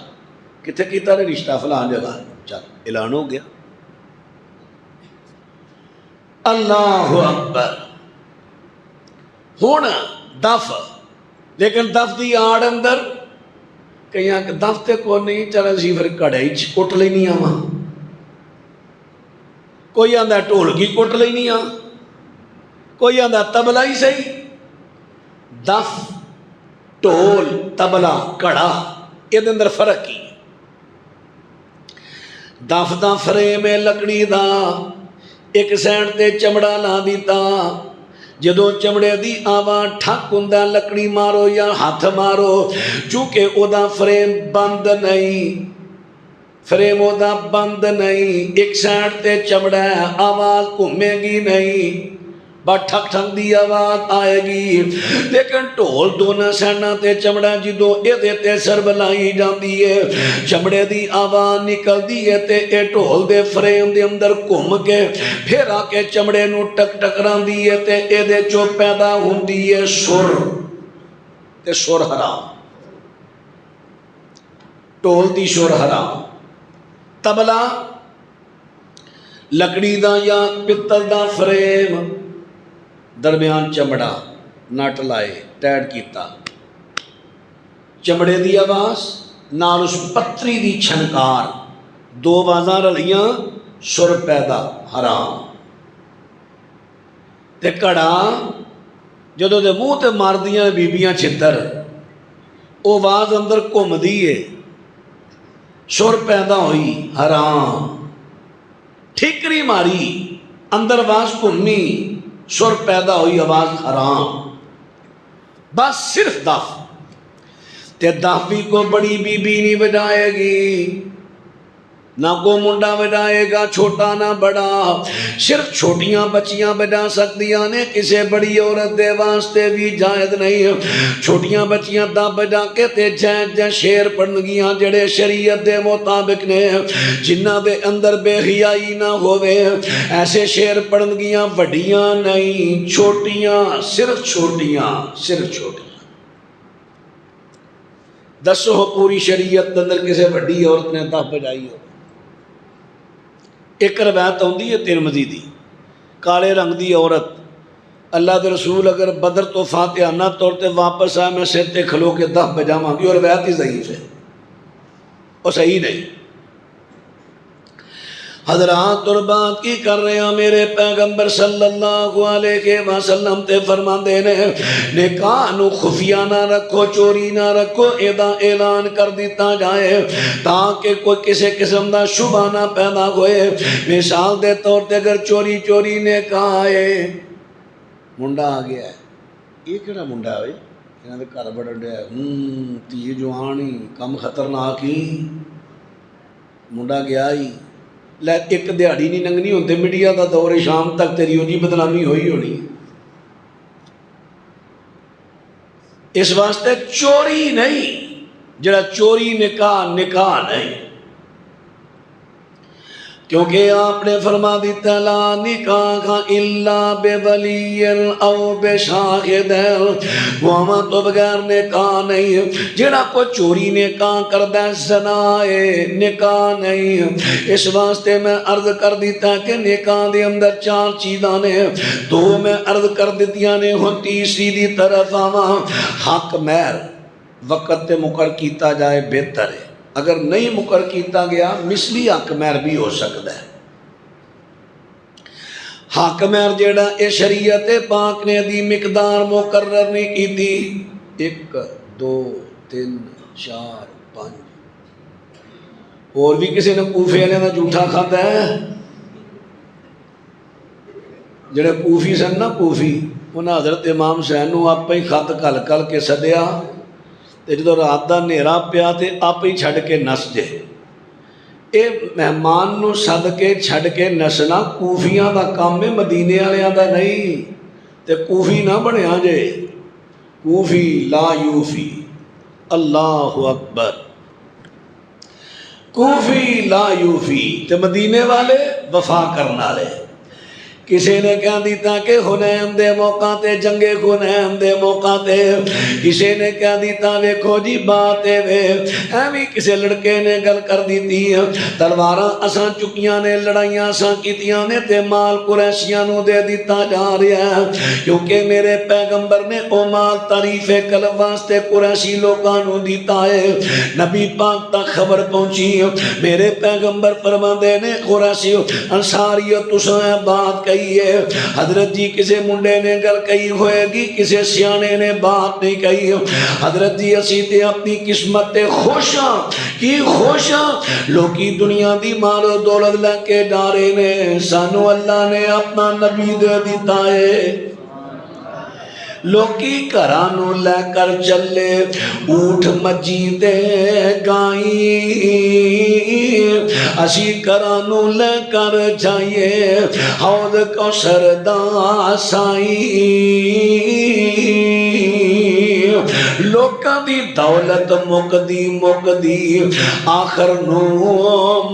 کتھے کیتا نے رشتہ فلان جگہ، چل اعلان ہو گیا۔ اللہ اکبر۔ ہون دف، لیکن دف دی آڑ اندر کہیں کہ دف تے کو نہیں چلا سی پھر کڑائی کٹ لینی آواں، کوئی آندہ ٹولگی کٹ لینی آ، کوئی آندہ تبلا ہی صحیح۔ دف ٹول تبلا کڑا یہ اندر فرق کی، دف دا فریم لکڑی دا ایک سائڈ تے چمڑا لا دیتا، جدو چمڑے دی آواز ٹھک ہوندا لکڑی مارو یا ہاتھ مارو، چونکہ او دا فریم بند نہیں، فریم او دا بند نہیں، ایک سائڈ تے چمڑا ہے آواز گھومے گی نہیں، بس ٹھک ٹھک دی آواز آئے گی۔ لیکن ٹول دونوں سائڈاں تے چمڑا جدو اے تے سرب لائی جاندی ہے چمڑے دی آواز نکل دی ہے تے اے ٹول دے فریم دے اندر گھوم کے پھر آ کے چمڑے نو ٹک ٹکران دی ہے تے اے دے چو پیدا ہوندی ہے سر، تے سر حرام، ٹول دی سر حرام۔ تبلا لکڑی دا یا پتل دا فریم، درمیان چمڑا نٹ لائے ٹیڈ کیتا، چمڑے دی آواز نال اس پتری دی چھنکار، 2 آوازاں رلیاں سر پیدا حرام۔ تے کڑا جدو دے منہ تے مار دیاں بیبیاں چھتر، او آواز اندر گھوم دیے سر پیدا ہوئی حرام، ٹھیکری ماری اندر آواز گھومی سر پیدا ہوئی آواز حرام۔ بس صرف دف، تے دف بھی کو بڑی بی بی نہیں بجائے گی، نہ کوئی منڈا بجائے گا چھوٹا نہ بڑا، صرف چھوٹیاں بچیاں بجا سکتیاں نے، کسے بڑی عورت دے واسطے بھی جائز نہیں۔ چھوٹیاں بچیاں دا بجا کے تے جائیں شیر پڑھنگیاں جڑے شریعت دے مطابق نے، جنہ دے اندر بے حیائی نہ ہوئے، ایسے شیر پڑھنگیاں وڈیاں نہیں، چھوٹیاں، صرف چھوٹیاں، صرف چھوٹیاں۔ دسو ہو پوری شریعت کے اندر کسی وڈی عورت نے دف بجائی ہو؟ ایک روایت آتی ہے ترمذی دی، کالے رنگ دی عورت، اللہ کے رسول اگر بدر تو فاتحہ نہ توڑتے واپس آئے میں سر تے کھلو کے دف بجاواں گی، اور روایت ہی ضعیف ہے، اور صحیح نہیں۔ حضرات اور بات کی کر رہے ہیں، میرے پیغمبر صلی اللہ علیہ وسلم تے فرماندے نے نکاح نو خفیہ نہ رکھو، چوری نہ رکھو، اعلان کر دیتا جائے تاکہ کوئی کسی قسم دا شبہ نہ پیدا ہوئے۔ مثال دے طور تے اگر چوری چوری نکاح ہے، منڈا آ گیا ہے، یہ کہڑا منڈا ہے؟ انہاں دے گھر بڑا ڈیا تھی جوانی کم خطرناک ہی، منڈا گیا ہی، لے ایک دیہڑی نہیں لنگنی ہوتے، میڈیا دا دور شام تک تیری جی بدنامی ہوئی ہونی۔ اس واسطے چوری نہیں، جڑا چوری نکاح نکاح نہیں، کیونکہ آپ نے فرما دیتا لا نکاح الا بولی او بشاہدین، وہاں تو بغیر نکاح نہیں۔ جڑا کو چوری نکاح کردہ زنا ہے، نکاح نہیں۔ اس واسطے میں عرض کر دیتا کہ نکاح دے اندر چار چیزاں نے، دو میں عرض کر دیتیاں نے، ہوں تیسری دی طرف آواں۔ حق مہر وقت تے مقرر کیتا جائے بہتر ہے، اگر نہیں مقرر کیتا گیا مثلی حق مہر بھی ہو سکتا ہے۔ حق مہر جیڑا اے شریعت پاک نے دی مقدار مقرر نہیں کی تھی، 1 2 3 4 5، اور بھی کسی نے کوفے والے کا جھوٹا کھاتا ہے؟ جڑے کوفی سن نا، کوفی، انہاں حضرت امام حسین نو آپ ہی خط کل کل کے سدیا، تے جدو رات دا نیرا پیا تے آپ ہی چھڑ کے نس جے۔ اے مہمان نو سد کے چھڑ کے نسنا کوفیاں دا کام ہے، مدینے والیاں دا نہیں، تے کوفی نہ بنیا جے، کوفی لا یوفی، اللہ اکبر، کوفی لا یوفی، تے مدینے والے وفا کرنا لے۔ کسی نے کہہ دیتا کہ حنین دے موقع تے، جنگ حنین دے موقع تے، کسی نے کہہ دیتا ویکھو جی بات وے، ایویں کسی لڑکے نے گل کر دیتی تلواراں اساں چکیاں نے، لڑائیاں اساں کیتیاں نے، تے مال قریشیاں نو دے دیتا جا رہا ہے، کیونکہ میرے پیغمبر نے او مال تعریف قلب واسطے قریشی لوگاں نو دیتا ہے۔ نبی پاک تک خبر پہنچی، میرے پیغمبر فرماندے نے قریشی انصاریو تساں بات کہی ہے، حضرت جی کسی منڈے نے گل کہی ہوئے گی، کسی سیانے نے بات نہیں کہی، حضرت جی اسی تے اپنی قسمت تے خوشاں کی خوشاں، لوکی دنیا دی مال و دولت لے کے ڈارے نے، سانو اللہ نے اپنا نبی دے دیتا ہے۔ لوکی گھرانو لے کر چلے اونٹ مجھی تے گائیں، اسی گھرانو لے کر جائیے حوض کوثر دا سائیں۔ لوکاں دی دولت مکدی آخر نو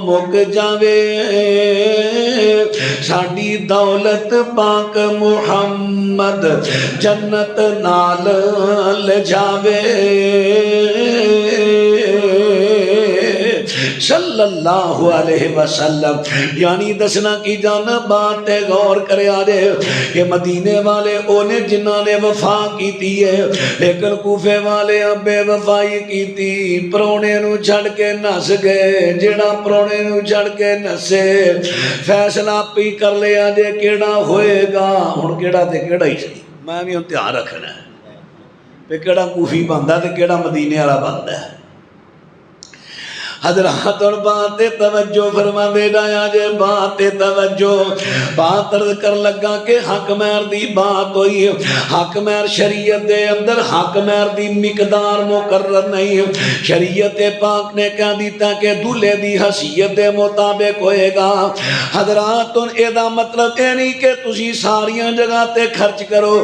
مک جاوے، ساڈی دولت پاک محمد جنت نال لے جاوے، صلی اللہ علیہ وسلم۔ یعنی دسنا کی جانا بات تے غور کرے آجے کہ مدینے والے اونے جنہ نے وفا کیتی ہے، لیکن کوفے والے بے وفائی کیتی، پرونے نو چھڑ کے نس گئے۔ جیڑا پرونے نو چھڑ کے نسے فیصلہ پی کر لیا جے کیڑا ہوئے گا، ہن کیڑا تے کیڑا ہی سی، میں بھی دھیان رکھنا ہے کہ کیڑا کوفی بندا تے کیڑا مدینے والا بندا ہے۔ حضرات اور بات توجہ فرما دے ڈایا جے بات توجہ بات عرض کر لگا کہ حق مہر دی بات ہوئی حق مہر شریعت دے اندر حق مہر دی مقدار مقرر نہیں شریعت پاک نے کہہ دیتا کہ دولے دی حیثیت دے مطابق ہوئے گا حضرات اے دا مطلب اے نہیں کہ تسی ساریاں جگہ تے خرچ کرو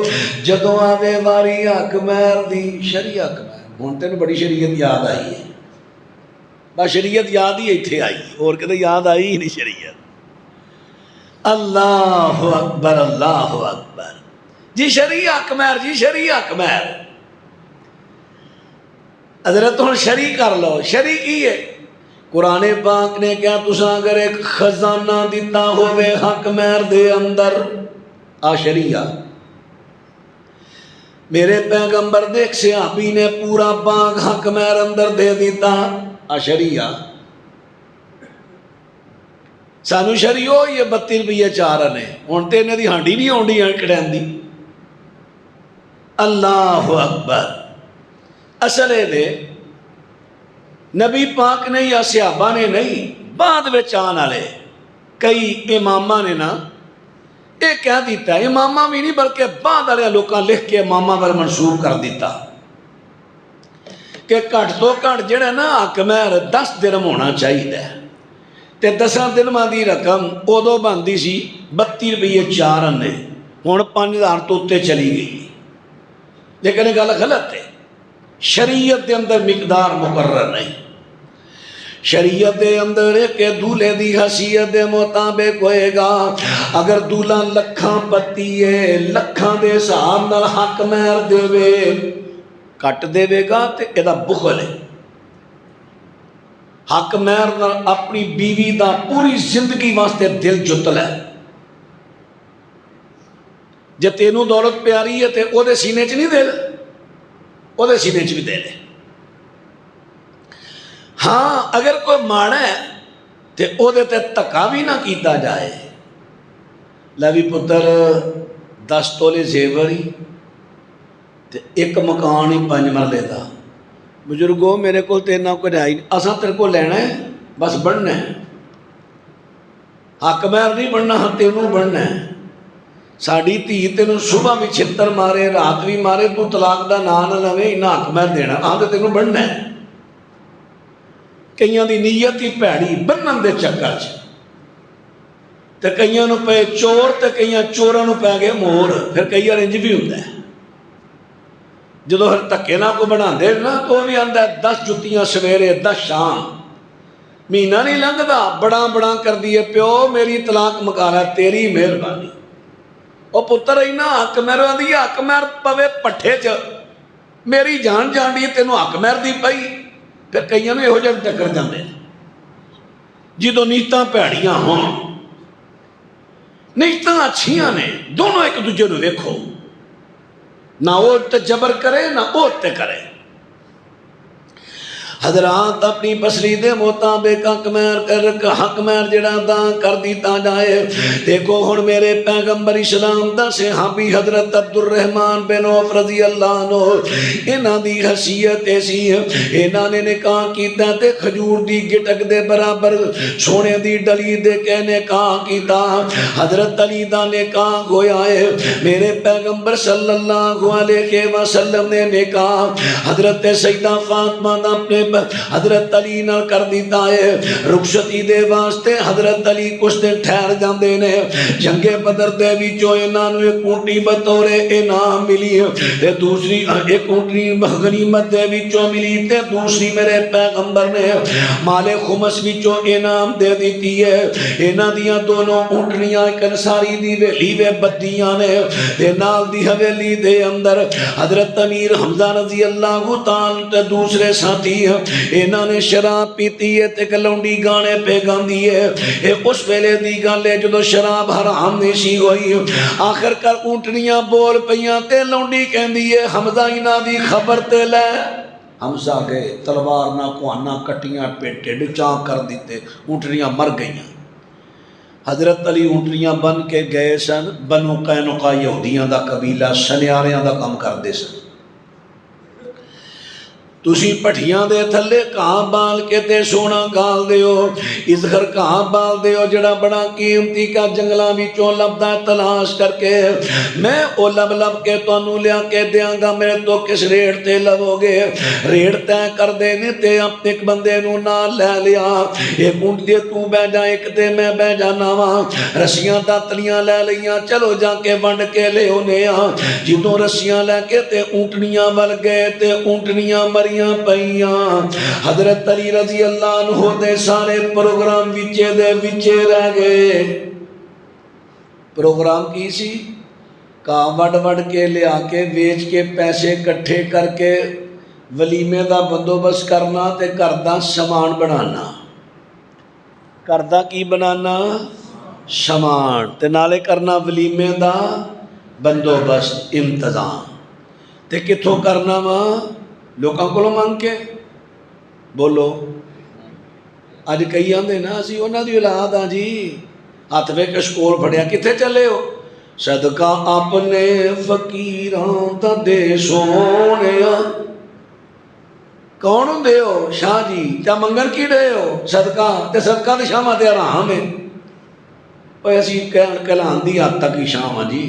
جدوں آوے واری حق مہر دی شریعت حق مہر ہن تینوں بڑی شریعت یاد آئی ہے بس شریعت یاد ہی ایتھے آئی اور کہتے یاد آئی ہی نہیں شریعت اللہ اکبر اللہ اکبر جی شریع حق مہر جی شریع حق مہر حضرت ہن شریع کر لو شریع کی ہے قرآن پاک نے کیا تساں اگر ایک خزانہ دیتا ہوئے حق مہر دے اندر آ شریع میرے پیغمبر دیکھ صحابی نے پورا باغ حق مہر اندر دے دیتا شریعہ سانو شریعو یہ 32 روپیے 4 آنے ہن تے انہاں دی ہانڈی نہیں آؤندی کڑین دی اللہ اکبر اصل ہے نبی پاک نے یا صحابہ نے نہیں بعد وچ آن والے کئی اماماں نے نا یہ کہہ دیتا ہے اماماں بھی نہیں بلکہ بعد والے لوکاں لکھ کے اماماں پر منسوب کر دیتا کہ کٹ تو کٹ جڑا نا حق مہر 10 درہم ہونا چاہیے تے 10 درہماں دی رقم ادو بنتی سی 32 روپیے 4 آنے ہن 5000 تو اتنے چلی گئی لیکن یہ گل غلط ہے شریعت دے اندر مقدار مقرر نہیں شریعت دے اندر کہ دولے دی حیثیت دے مطابق ہوئے گا اگر دولا لکھاں پتی ہے لکھاں دے حساب نال حق مہر دے وے کٹ دے گا تے ایدہ بخل ہے حق مہر اپنی بیوی دا پوری زندگی واسطے دل جتل ہے جے تینوں دولت پیاری ہے تے او دے سینے چ نہیں دے او دے سینے چ بھی دے لے ہاں اگر کوئی ماڑا ہے تے او دے تے تکا بھی نہ کیتا جائے لوی پتر 10 تولے زیوری تے ایک مکان ہی 5 مرلے دا بزرگو میرے کو تینا کوئی آئی اساں تیرے کو لینا ہے بس بڑھنا ہے حق مہر نہیں بڑھنا ہاں تینوں بڑھنا ہے ساڑی تھی تینوں صبح بھی چھتر مارے رات بھی مارے تو طلاق دا نہ لوے انہاں حق مہر دینا آن تے تینوں بڑھنا ہے کئیاں دی نیت ہی پیڑی بنن دے چکر چ تے کئیاں نو پے چور تے کئیاں چوراں نو پے گئے مور پھر کئیاں انج بھی ہوندا ہے جدو ہر تکے نہ کو بنا دے نا تو بھی آندہ ہے 10 جتیاں سویرے 10 شام مینہ نہیں لنگ دا بڑا بڑا کر دیئے پیو میری طلاق مکارا تیری مہربانی او پتر اینا حق مہر دی حق مہر پوے پٹھے چ میری جان جان دی تینوں حق مہر دی پئی پھر کئیاں نے ہو جائے ٹکر جاندے جدو نیتاں پیڑیاں ہوں نیتاں اچھیاں نے دونوں ایک دوجے نو دیکھو نہ وہ تے جبر کرے نہ وہ تے کرے حضرات اپنی پسلی دے مطابق حق مہر جڑا دا کر دیتا جائے دیکھو ہن میرے پیغمبر اسلام دا صحابی حضرت عبد الرحمن بن عوف رضی اللہ عنہ انہاں دی حیثیت ایسی انہاں نے نکاح کیتا تے کھجور دی گٹک دے برابر سونے دی ڈلی دے کے نکاح کیتا حضرت علی دا نکاح ہویا ہے میرے پیغمبر صلی اللہ علیہ وسلم نے نکاح حضرت سیدہ فاطمہ دا اپنے حضرت علی نہ کر دیتا ہے رخصتی دے واسطے حضرت علی کچھ دن ٹھہر جاندے نے جنگ بدر دے وچوں انہاں نوں ایک اونٹی بطور انعام ملی تے دوسری ایک اونٹی غنیمت دے وچوں ملی تے دوسری میرے پیغمبر نے مال خمس وچوں انعام دے دیتی ہے انہاں دیاں دونوں اونٹنیاں ایک انصاری دی ویلی وے بدیاں نے تے نال دی حویلی دے اندر حضرت امیر حمزہ رضی اللہ تعالی تے دوسرے ساتھی انہاں نے شراب پیتی ہے تے کلونڈی گانے پہ گاندی ہے اے اس ویلے دی گل ہے جدو شراب حرام نیشی ہوئی آخر کر اونٹنیاں بول پیاں تے لونڈی کہندی ہے حمزہ انہاں دی خبر تے لے حمزہ گئے تلوار نہ کوہانا کٹیاں پیٹے ڈچاں کر دیتے اونٹنیاں مر گئیاں حضرت علی اونٹنیاں بن کے گئے سن بنو قینقاع یہودیاں دا قبیلہ سنیاریاں دا کام کر دے سن تسی پٹھیاں دے تھلے کہاں بال کے تے سونا گال دیو، اس گھر کہاں بال دیو جڑا بڑا قیمتی کا جنگلاں وچوں لبدا تلاش کر کے، میں او لب لب کے تانوں لیا کے دیاں گا، میرے تو کس ریٹ تے لبو گے؟ ریٹ تے کر دے نے تے اپنے ایک بندے نوں نال لے لیا، ایک اونٹ دے تو بہ جا ایک تے میں بہ جانا وا، رسیاں داتلیاں لے لیاں، چلو جا کے ونڈ کے لے اونے آ، جدوں رسیاں لے کے تے اونٹنیاں ول گئے تے اونٹنیاں مریاں پئیاں، حضرت علی رضی اللہ عنہ دے سارے پروگرام وچے دے وچے رہ گئے۔ پروگرام کی سی؟ کہاں وڈ وڈ کے لیا کے ویچ کے پیسے کٹھے کر کے ولیمے دا بندوبست کرنا تے گھر دا سامان بنانا، گھر دا کی بنانا؟ سامان، تے نالے کرنا ولیمے دا بندوبست انتظام، تے کتھوں کرنا وا؟ لوکاں کولوں منگ کے؟ بولو، اج کئی آندے نا اسی انہاں دی اولاد ہاں جی، ہاتھ وچ کشکول پھڑیا کتھے چلے ہو؟ صدقہ اپنے فقیراں دا دے سونیا، کون ہوندے ہو؟ شاہ جی، کیا منگن کی رہے ہو؟ صدقہ، تے صدقہ دی شامہ تے حرام ہے، اوے اسی کہلان دی حد تک ہی شام ہاں جی۔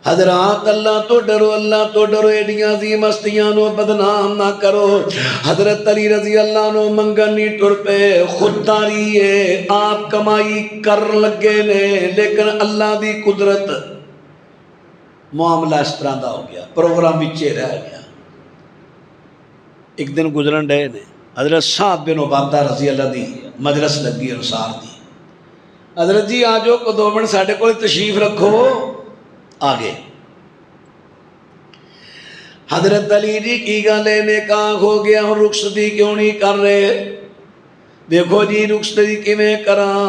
حضرات اللہ تو ڈرو، اللہ تو ڈرو، ایڈیاں عظیم ہستیاں نو بدنام نہ کرو۔ حضرت علی رضی اللہ عنہ منگن نہیں ٹر پے، خودداری ہے، آپ کمائی کر لگے نے، لیکن اللہ دی قدرت، معاملہ اس طرح دا ہو گیا، پروگرام وچے رہ گیا۔ ایک دن گزرن ڈے نے، حضرت سعد بن عبادہ رضی اللہ دی مجلس لگی انصار دی، حضرت جی آجو کو 2 منٹ ساڈے کول تشریف رکھو، آگے۔ حضرت علی جی کی گالے نے کہا ہو گیا ہوں رخصتی کیوں نہیں کر رہے؟ دیکھو جی رخصتی کیویں کراں،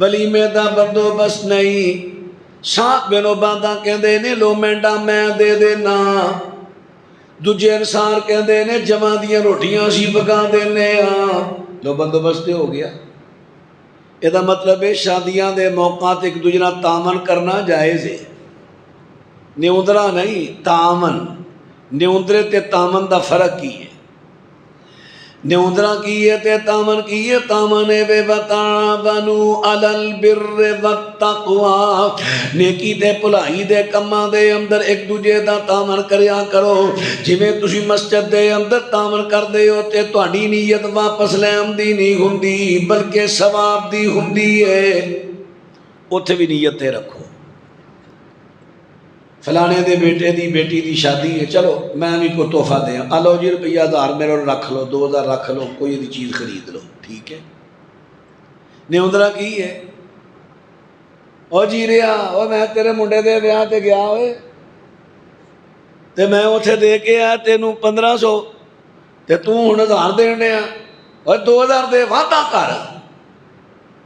ولیمے دا بندوبست نہیں۔ سعد بن عبادہ کہندے نے لو مینڈا میں دے دینا، دوجے انصار کہندے نے جمع دیاں روٹیاں اسی پکا دینے ہاں، لو بندوبست ہو گیا۔ یہ دا مطلب ہے شادیاں دے موقع تے ایک دوجے نال تعاون کرنا جائز ہے، نیوندرا نہیں، تعاون، نیوندرے تے تعاون دا فرق کی ہے؟ نیوندرا کی ہے تے تعاون کی ہے؟ تعاون ہے بے وتعاونوا علی البر والتقوی، نیکی تے بھلائی دے کماں دے اندر ایک دوجے دا تعاون کریا کرو، جویں تسی مسجد دے اندر تعاون کردے ہو تے تہاڈی نیت واپس لین دی نہیں ہوندی بلکہ ثواب دی ہوندی ہے، اوتھے بھی نیت تے رکھو۔ فلانے دے بیٹے دی بیٹی دی شادی ہے، چلو میں بھی کوئی تحفہ دیا، آلو جی روپیہ 1000 میرے رکھ لو، 2000 رکھ لو، کوئی دی چیز خرید لو، ٹھیک ہے۔ نیوندرا کی ہے؟ او جی رہا، او میں تیرے منڈے دے بیاہ تے گیا ہوئے تے میں اتھے دے کے آیا تینوں 1500 تے تو ہن 1000 دین ڈیا، اور 2000 دے وعدہ کر،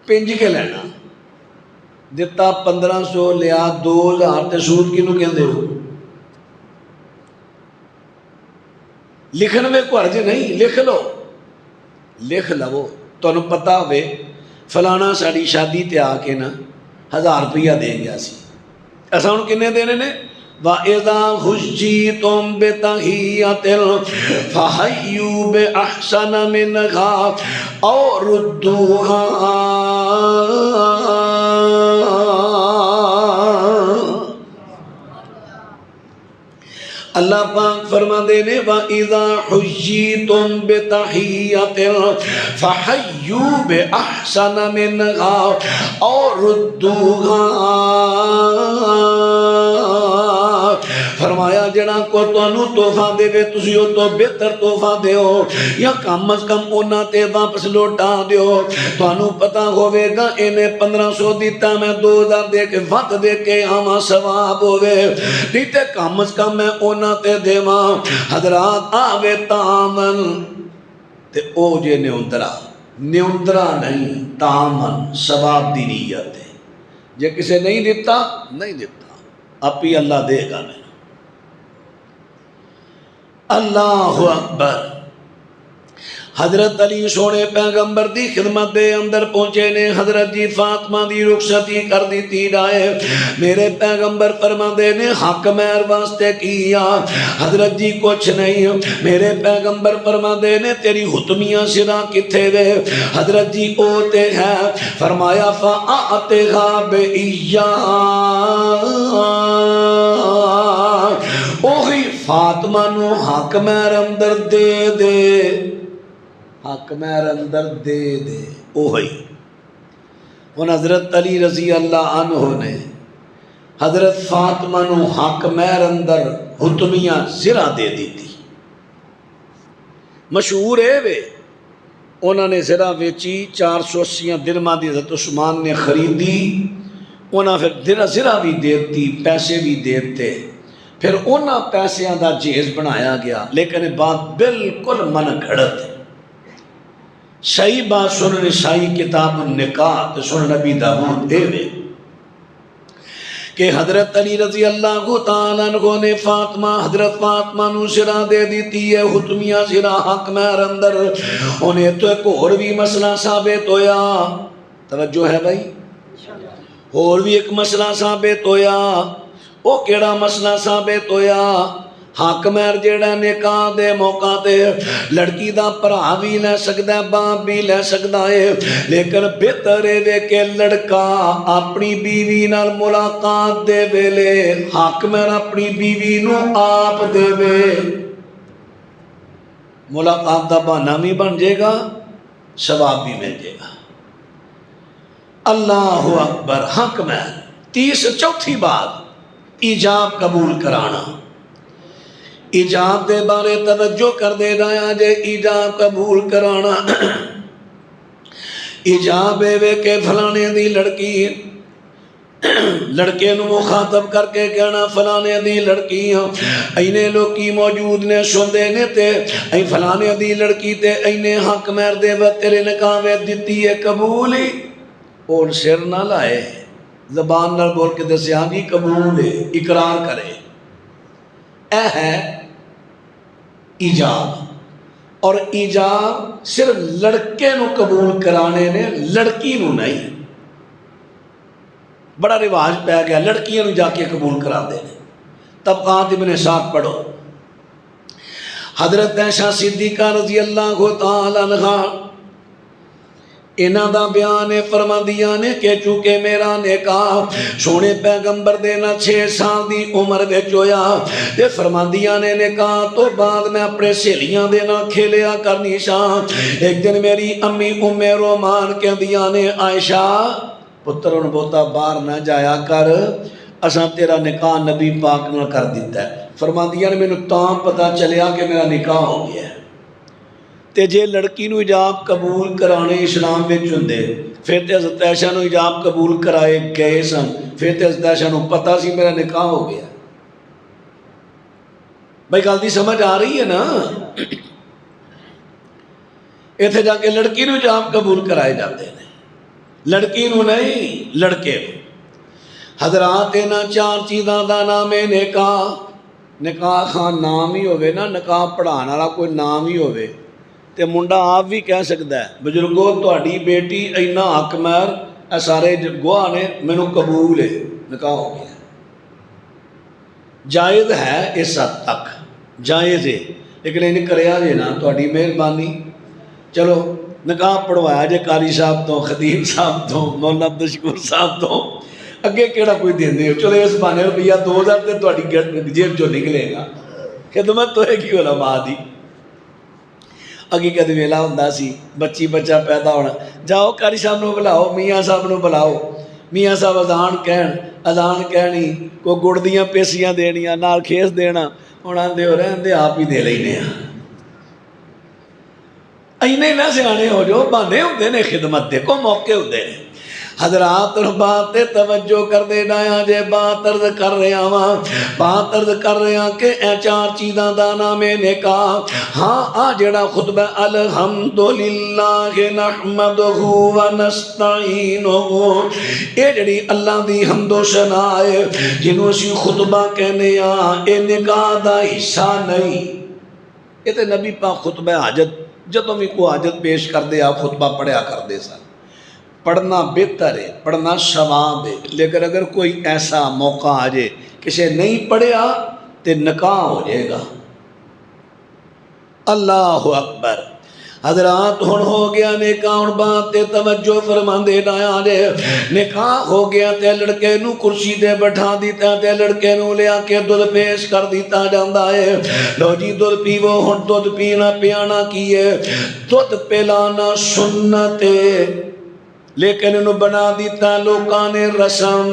پنج کے لینا، دتا 1500 لیا 2000 تے سود کینوں کہندے ہو؟ لکھن میں کوئی حرج نہیں، لکھ لو، لکھ لو، تانوں پتہ ہوئے فلانا ساڈی شادی تے آ کے نا 1000 روپیہ دے گیا سی، اساں ہن کنے دینے نے؟ وَإِذَا حُيِّيتُم بِتَحِيَّةٍ فَحَيُّوا بِأَحْسَنَ مِنْهَا أَوْ رُدُّوهَا۔ اللہ پاک فرما دے نے وَإِذَا حُيِّيتُم بِتَحِيَّةٍ فَحَيُّوا بِأَحْسَنَ مِنْهَا أَوْ رُدُّوهَا۔ فرمایا جڑا کو تانوں تحفہ دے وے تسی او تو بہتر تحفہ دیو، یا کم از کم اونا تے واپس لوٹا دیو۔ تانوں پتہ ہوے گا اینے 1500 دیتا میں 2000 دے کے ود دے کے آواں ثواب ہوے، نہیں تے کم از کم میں اونا تے دیواں۔ حضرات آوے تعاون تے او جے نیوندرا، نیوندرا نہیں، تعاون ثواب دی نیت ہے، جے کسے نہیں دیتا نہیں دیتا، اب ہی اللہ دے گا میں۔ اللہ اکبر۔ حضرت علی سونے پیغمبر دی خدمت دے اندر پہنچے نے، حضرت جی فاطمہ دی رخصتی کر دیتی جائے، میرے پیغمبر فرماندے نے حق مہر واسطے کیا، حضرت جی کچھ نہیں، میرے پیغمبر فرماندے نے تیری حتمیاں سرا کتھے دے، حضرت جی اوتے ہے، فرمایا فَأَعْتِغَا بِإِيَّا، اوہی فاطمہ نو حق مہر اندر دے دے، حق مہر اندر دے دے، اوہی ان حضرت علی رضی اللہ عنہ نے حضرت فاطمہ نو حق مہر اندر حتمیاں زرہ دے دی تھی، مشہور ہے وے، انہوں نے زرہ ویچی 480 درہماں دی، حضرت عثمان نے خریدی، انہوں نے پھر زرہ بھی دیتی، پیسے بھی دیتے، پھر انہوں پیسیاں دا جہیز بنایا گیا، لیکن بات بالکل من گھڑت ہے، صحیح بات سنن صحیح کتاب النکاح سنن نبی داؤد ایوے کہ حضرت علی رضی اللہ تعالیٰ عنہ نے فاطمہ حضرت فاطمہ نو سرا دے دیتی ہے، حتمیاں سرا حق مہر اندر، انہیں تو ایک اور بھی مسئلہ ثابت ہویا، توجہ ہے بھائی، اور بھی ایک مسئلہ ثابت ہویا، وہ کیڑا مسئلہ ثابت ہویا، حق مہر جیڑا نکاح دے موقع تے لڑکی دا بھرا بھی لے سکدا ہے، باپ بھی لے سکدا ہے، لیکن بہتر ہے کہ لڑکا اپنی بیوی نال ملاقات دے ویلے حق مہر اپنی بیوی نو آپ دے وے، ملاقات دا بہانہ بھی بن جائے گا، ثواب بھی مل جائے گا۔ اللہ اکبر، حق مہر۔ چوتھی بات ایجاب قبول کرانا، ایجاب دے بارے توجہ کر دے رہا جے، ایجاب قبول کرانا، ایجاب ہے کہ فلانے دی لڑکی، لڑکے نو مخاطب کر کے کہنا فلانے دی لڑکی، اینے لوکی موجود نے سندے نے تے این فلانے دی لڑکی تے اینے حق مہر دے و تیرے نکاح میں دیتی ہے، قبول ہی، اور سر نہ لائے، زبان نہ بول کے دسیا نہیں قبول ہے، اقرار کرے، اے ہے ایجاب، اور ایجاب صرف لڑکے نو قبول کرانے نے، لڑکی نو نہیں، بڑا رواج پہ گیا لڑکیاں نو جا کے قبول کرا دے، طبقات ابن سعد پڑھو، حضرت عائشہ صدیقہ رضی اللہ تعالی عنہا انہاں دا بیان فرماندیاں نے کہ چونکہ میرا نکاح سونے پیغمبر دینا 6 سال دی عمر وچ ہویا، تے فرماندیاں نے نکاح تو بعد میں اپنے سہیلیاں دے نال کھیلیا کرنی سا۔ ایک دن میری امی ام رومان کہندیاں نے عائشہ پتر ان بہتا باہر نہ جایا کر، اساں تیرا نکاح نبی پاک نال کر دیتا ہے۔ فرماندیاں نے مینوں تاں پتہ چلیا کہ میرا نکاح ہو گیا ہے، تے جے لڑکی نو ایجاب قبول کرانے اسلام وچ ہوندے پھر تے حضرت عائشہ نو ایجاب قبول کرائے گئے سن، پھر تے حضرت عائشہ نو پتہ سی میرا نکاح ہو گیا۔ بھائی گل دی سمجھ آ رہی ہے نا؟ ایتھے جا کے لڑکی نو ایجاب قبول کرائے جاتے ہیں، لڑکی نو نہیں، لڑکے نو۔ حضرات انہاں 4 چیزاں دا نام ہے نکاح۔ نکاح خان نام ہی ہوئے نا، نکاح پڑھان والا کوئی نام ہی ہوئے تے منڈا آپ بھی کہہ سکتا ہے بزرگو تہاڈی بیٹی اینا حق مہر اے سارے گواہ نے مینوں قبول ہے، نکاح ہو گیا۔ جائز ہے اس حد تک، جائز ہے، لیکن انہیں کریا جے نا تہاڈی مہربانی، چلو نکاح پڑھوایا جے قاری صاحب تو، خطیب صاحب تو، مولانا عبدالشکور صاحب تو، اگے کیڑا کوئی دیندے ہو، چلو اس بہانے روپیہ 2000 تے تہاڈی جیب چوں نکلے گا، خدمت تو ہے کی علماء دی۔ اگی کدی ویلا ہوندا سی بچی بچہ پیدا ہونا، جاؤ قاری صاحب نو بلاؤ، میاں صاحب نو بلاؤ، میاں صاحب اذان کہنی، کوئی گڑ دیاں پیسیاں دینیاں نال کھیس دینا، ہن آندے ہو رہندے آپ ہی دے لینے ہاں۔ اینے نہ سیانے ہو جو، بہانے ہوندے نے خدمت دے، کو موقع ہوندے نے۔ حضرات بات توجہ کر دے ڈایا جے، بات عرض کر رہے ہاں کہ اے 4 چیزاں دا نام نکاح۔ ہاں جڑا خطبہ الحمدللہ نحمدہ و نستعینہ، اے جڑی اللہ دی حمد و ثنا ہے جنوں اسی خطبہ کہنے ہاں، اے نکاح دا حصہ نہیں، یہ تے نبی پاک خطبہ حاجت جدوں بھی کوئی حاجت پیش کرتے آپ خطبہ پڑھیا کرتے سن. پڑھنا بہتر ہے، پڑھنا ثواب ہے، لیکن اگر کوئی ایسا موقع آ جائے کسی نہیں پڑھیا تو نکاح ہو جائے گا. اللہ اکبر. حضرات ہن ہو گیا نکاح، ہن بات تے توجہ فرماندے ڈایا جے. نکاح ہو گیا تے لڑکے نو کرسی تے بٹھا دیتا تے لڑکے نو لیا کے دودھ پیش کر دیتا جاندا ہے. لو جی دودھ پیو. ہن دودھ پینا پیانا کی ہے؟ دودھ پلانا سنت ہے، لیکن انہوں بنا دیتا لوکاں نے رسم.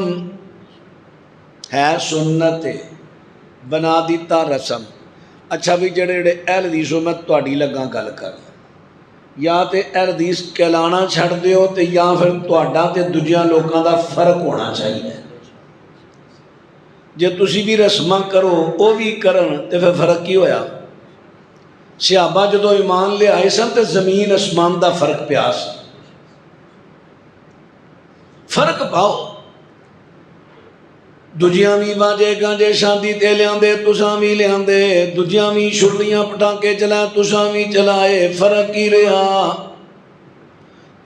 ہے سنت ہے، بنا دیتا رسم. اچھا بھی جڑے اہل حدیثوں میں تہاڈی لگا گل کر، یا تے اہل حدیث کہلانا چھڑ دیو تے یا پھر تہاڈا تے دوجیاں لوکاں دا فرق ہونا چاہیے. جے تسی بھی رسماں کرو او بھی کرن تے پھر فرق کی ہویا؟ صحابہ جدو ایمان لے آئے سن تے زمین اسمان دا فرق پیا سی. فرق پاؤ. دوجیاں بھی باجے گانجے شادی تے لیاندے تساں بھی لیاندے، دوجیاں بھی چھڑیاں پٹاکے چلائے تساں بھی چلائے، فرق کی رہا؟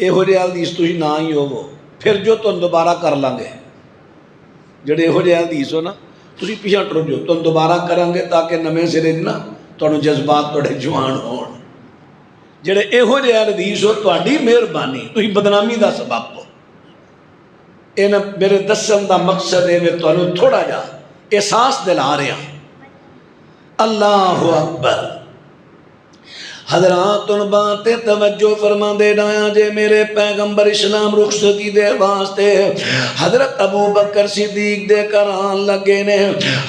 یہو جہے حدیث تسی نہ ہی ہوو، پھر جو تم دوبارہ کر لیں گے. جڑے یہو جہے حدیث ہو نا تسی پیچھے ٹر جو، تم دوبارہ کریں گے تاکہ نویں سرے نا تمہیں جذبات تھوڑے جوان ہون. جڑے یہو جہے حدیث ہو تہاڈی مہربانی، تسی بدنامی دا سبب ہو. میرے دسن دا مقصد ہے میں تمہیں تھوڑا جا احساس دلا رہا. اللہ اکبر. حضرات ان باتیں توجہ فرما دے ڈایا جے میرے پیغمبر اسلام رخصتی دے واسطے حضرت ابو بکر صدیق دے کران لگے نے.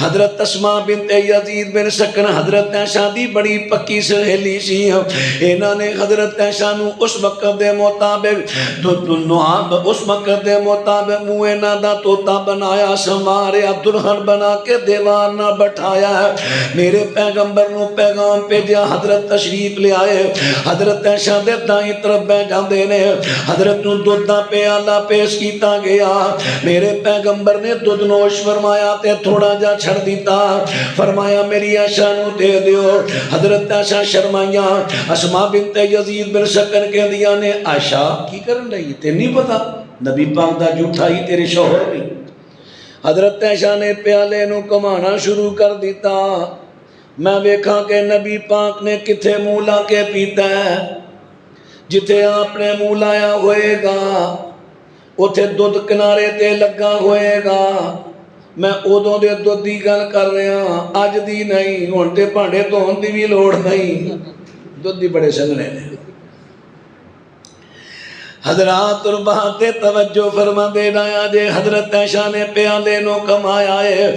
حضرت اسماء بنت یزید بن سکن حضرت عائشہ دی بڑی پکی سہیلی سی. انہاں نے حضرت عائشہ نو اس وقت دے مطابق اس وقت دے مطابق منہ انہاں دا طوطا بنایا، سنواریا، دلہن بنا کے دیوار نہ بٹھایا ہے. میرے پیغمبر نو پیغام بھیجا، حضرت تشریف لے آئے. حضرت عائشہ دے دائیں طرف بیٹھ جاندے نے. حضرت نو دودھ دا پیالہ پیش کیتا گیا. میرے پیغمبر نے دودھ نوش فرمایا تے تھوڑا جا چھڑ دیتا، فرمایا میری عائشہ نو دے دیو. حضرت عائشہ شرمائیاں. اسماء بنت یزید بن سکن کہہ دیا نے عائشہ کی کرن رہی تے نہیں پتا نبی پاک دا جھوٹا ہی تیرے شوہر بھی. حضرت عائشہ نے پیالے نو کمانا شروع کر دیتا. میں ویکھا کہ نبی پاک نے کتھے منہ لا کے پیتا ہے. جتھے آپ نے منہ لایا ہوئے گا اتھے دودھ کنارے تے لگا ہوئے گا. میں ادوں دے دودھ دی گل کر رہا، اج دی نہیں. ہن تے بھانڈے دھون دی بھی لوڑ نہیں، دودھ دی بڑے سنگنے نے. حضرات اور باتیں توجہ فرما دے ڈایا جے. حضرت عائشہ نے پیالے نو کمایا ہے،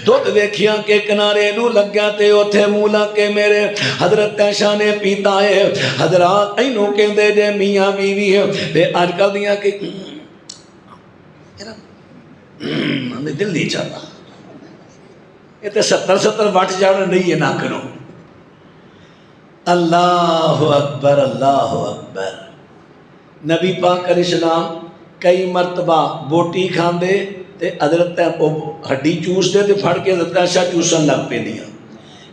دودھ دیکھیا کہ کنارے نو لگیا تے اوتھے مولا کے میرے حضرت عائشہ نے پیتا ہے. حضرات اینو کہندے جے میاں بیوی ہے تے اج کل دیاں کہ ہمیں دل نہیں چاہتا. یہ تے 70 وٹ جاڑ نہیں ہے نہ کرو. اللہ اکبر اللہ اکبر. نبی پاک علیہ السلام کئی مرتبہ بوٹی کھاندے تے حضرت ہڈی چوس دے تے پھڑ کے حضرت عائشہ چوسن لگ پہ دیا.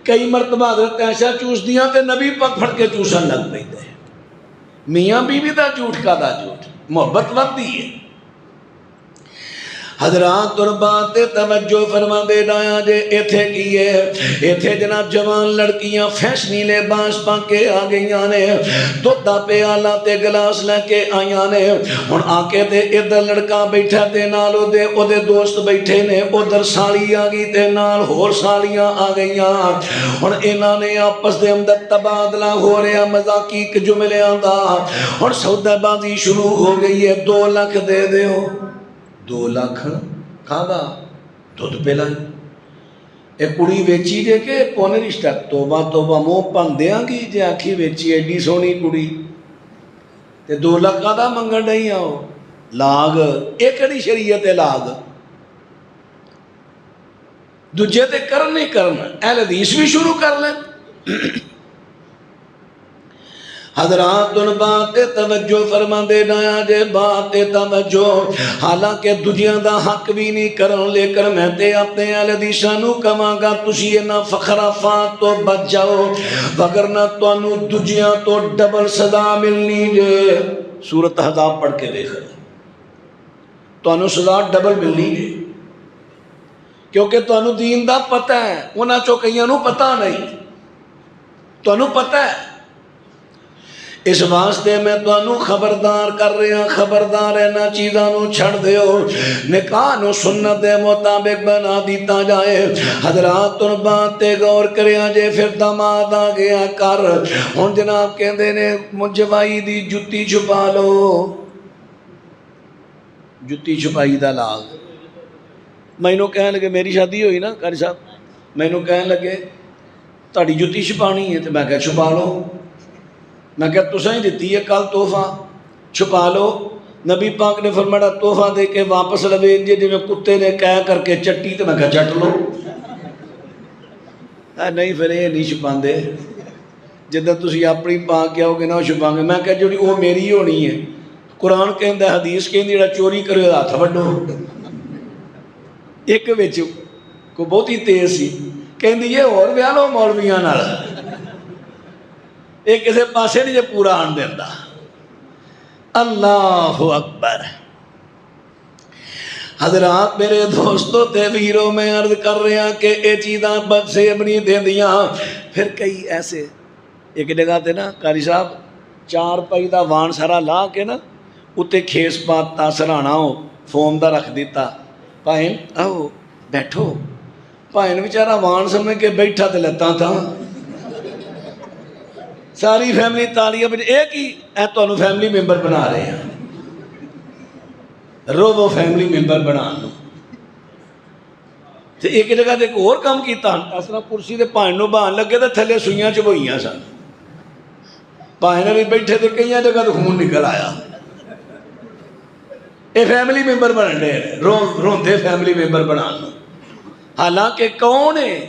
کئی مرتبہ حضرت عائشہ چوس دیا تے نبی پاک پھڑ کے چوسن لگ پہ دے. میاں بیوی دا جھوٹ کا دا جھوٹ، محبت وقت دی ہے. حضرات اور باتیں توجہ فرما دے ڈایا جے. ایتھے کیے ایتھے جناب جوان لڑکیاں فیشنی لباس پا کے آ گئیاں نے، دودھ دا پیالہ تے گلاس لے کے آئیاں نے. ہن آ کے تے ادھر لڑکا بیٹھا تے نال او دے دوست بیٹھے نے، ادھر سالی آ گئی تے نال ہور سالیاں آ گئیاں. ہن انہاں نے آپس دے اندر تبادلہ ہو رہا مذاقی جملیاں دا. ہن سودا بازی شروع ہو گئی ہے. 2 لاکھ دے دیو. 2 لاکھ کھادا دودھ پلائی. اے کڑی ویچی جے کہ پونے رشتہ توبہ توبہ منہ پن دیاں گی جے آکھی ویچی ایڈی سونی کڑی تے 2 لاکھ دا منگن نہیں آؤ. لاگ ایک کڑی شریعت ہے لاگ. دوجے تے کرن نہیں کرنا، اہل حدیث بھی شروع کر لیں. حضرات ان بات توجہ فرما دے نایا جے بات توجہ حالانکہ دجیاں دا حق بھی نہیں کرن لیکن میں تے اپنے اہل حدیثاں نو کہاں گا تسی انہاں فخرافات تو بچ جاؤ وگرنہ تانوں دجیاں تو ڈبل سزا ملنی جے سورۃ احزاب پڑھ کے دیکھ تانوں سزا ڈبل ملنی جے کیونکہ تانوں دین دا پتہ ہے انہاں چوں کئیاں نو پتہ نہیں تانوں پتہ ہے اس واسطے میں تانوں خبردار کر رہا خبردار اینا چیزاں نو چھڑ دیو نکاح نو سنت دے مطابق بنا دیتا جائے حضرات ان باتیں غور کریا جے پھر داماد آ گیا کر ہن جناب کہندے نے جوائی دی جُتی چھپا لو جُتی چھپائی دا لاغ مینوں کہنے لگے میری شادی ہوئی نا قاری صاحب مینوں کہنے لگے تہاڈی جُتی چھپانی ہے تو میں کہا چھپا لو میں کہا تساں ہی دیتی ہے کل تحفہ چھپا لو نبی پاک نے فرمایا تحفہ دے کے واپس لوے جی میں کتے نے کہہ کر کے چٹی تو میں کہا چٹ لو نہیں پھر یہ نہیں چھپاندے جدھر تسی اپنی پا کے آؤ گے نا وہ چھپاؤں گے میں کہا جو وہ میری ہونی ہے قرآن کہندہ ہے حدیث کہندی جڑا چوری کرے ہاتھ وڈو ایک وچ کو بہت ہی تیز سی کہندی یہ اور بیان ہو مولویاں نال ایک کسی پاسے نہیں جے پورا آن دیندہ اللہ اکبر حضرات میرے دوستو تے ویروں میں عرض کر رہے ہیں کہ اے چیزاں بد سے اپنی دے دیاں پھر کئی ایسے ایک جگہ تے نا قاری صاحب 4 پائی دا وان سارا لا کے نا اتے کھیس پاتا سرانا ہو فوم دا رکھ دیتا پائن آؤ بیٹھو پائن بیچارہ وان سمجھ کے بیٹھا تے لیتا تھا ساری فیملی تالیاں بجے ایک ہی تو انہوں فیملی ممبر بنا رہے ہیں رو وہ فیملی ممبر بنا لو تو ایک جگہ دے ایک اور کام کیتا اس طرح کرسی دے پائن نو بان لگے تو تھلے سوئیاں چبوئیاں سن پائن بھی بیٹھے تھے کئی جگہ تو خون نکل آیا یہ فیملی ممبر بن رہے روندے فیملی ممبر بنا لو حالانکہ کون ہے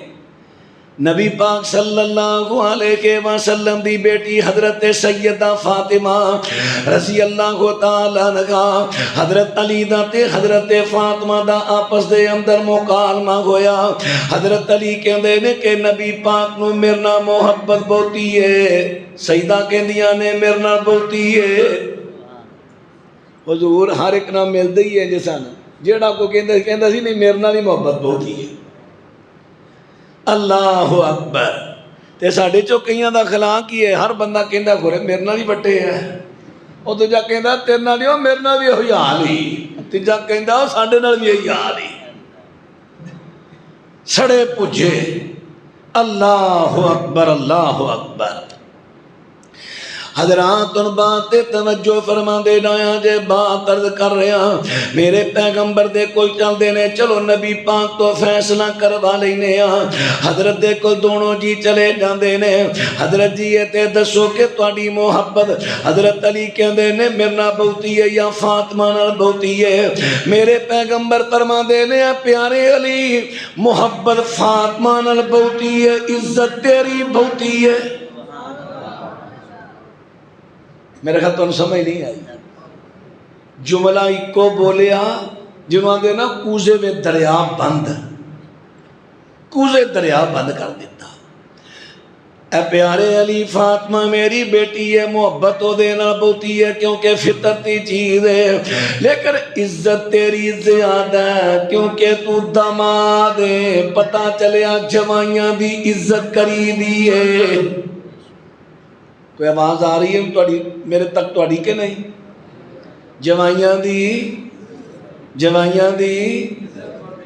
نبی پاک صلی اللہ علیہ وسلم دی بیٹی حضرت سیدہ فاطمہ رضی اللہ تعالیٰ عنہا حضرت علی دا تے حضرت فاطمہ دا آپس دے اندر مکالمہ ہویا حضرت علی کہندے نے کہ نبی پاک نو میرنا محبت بہتی ہے سیدہ کہندیاں نے میرنا بہتی ہے حضور ہر ایک نام مل دی ہے جیسا نا جیڑا کو کہندہ سی نہیں میرنا بھی محبت بہتی ہے اللہ اکبر تے ساڑھے چوکیاں دا خلاق کی ہے ہر بندہ کہندہ گھرے میرنا بھی بٹے ہے وہ تو جا کہندہ تیرنا نہیں ہو میرنا بھی ہوئی حال ہی تیجا کہندہ ہو ساڑھے نال بھی ہوئی حال ہی سڑے پوچھے اللہ اکبر اللہ اکبر حضرات ان باتیں توجہ فرما دے نایا جے بات عرض کر رہے ہیں میرے پیغمبر دے کل چل دینے چلو نبی پاک تو فیصلہ کروا لینے حضرت دے کل دونوں جی چلے جان دینے حضرت جی یہ تے دسو کہ تواڈی محبت حضرت علی کہن دینے میرنا بہتی ہے یا فاطمہ نال بہتی ہے میرے پیغمبر فرما دینے پیارے علی محبت فاطمہ نال بہتی ہے عزت تیری بہتی ہے میرے خیال تو سمجھ نہیں آئی جملہ کو بولیا جنہوں نے نا کوزے میں دریا بند کوزے دریا بند کر دیتا اے پیارے علی فاطمہ میری بیٹی ہے محبت ہو دینا بہتی ہے کیونکہ فطرتی چیز ہے لیکن عزت تیری زیادہ ہے کیونکہ تو داماد ہے پتہ چلیا جوائیاں دی عزت کری دی ہے کوئی آواز آ رہی ہے میرے تک تواڈی کہ نہیں جوائیاں دی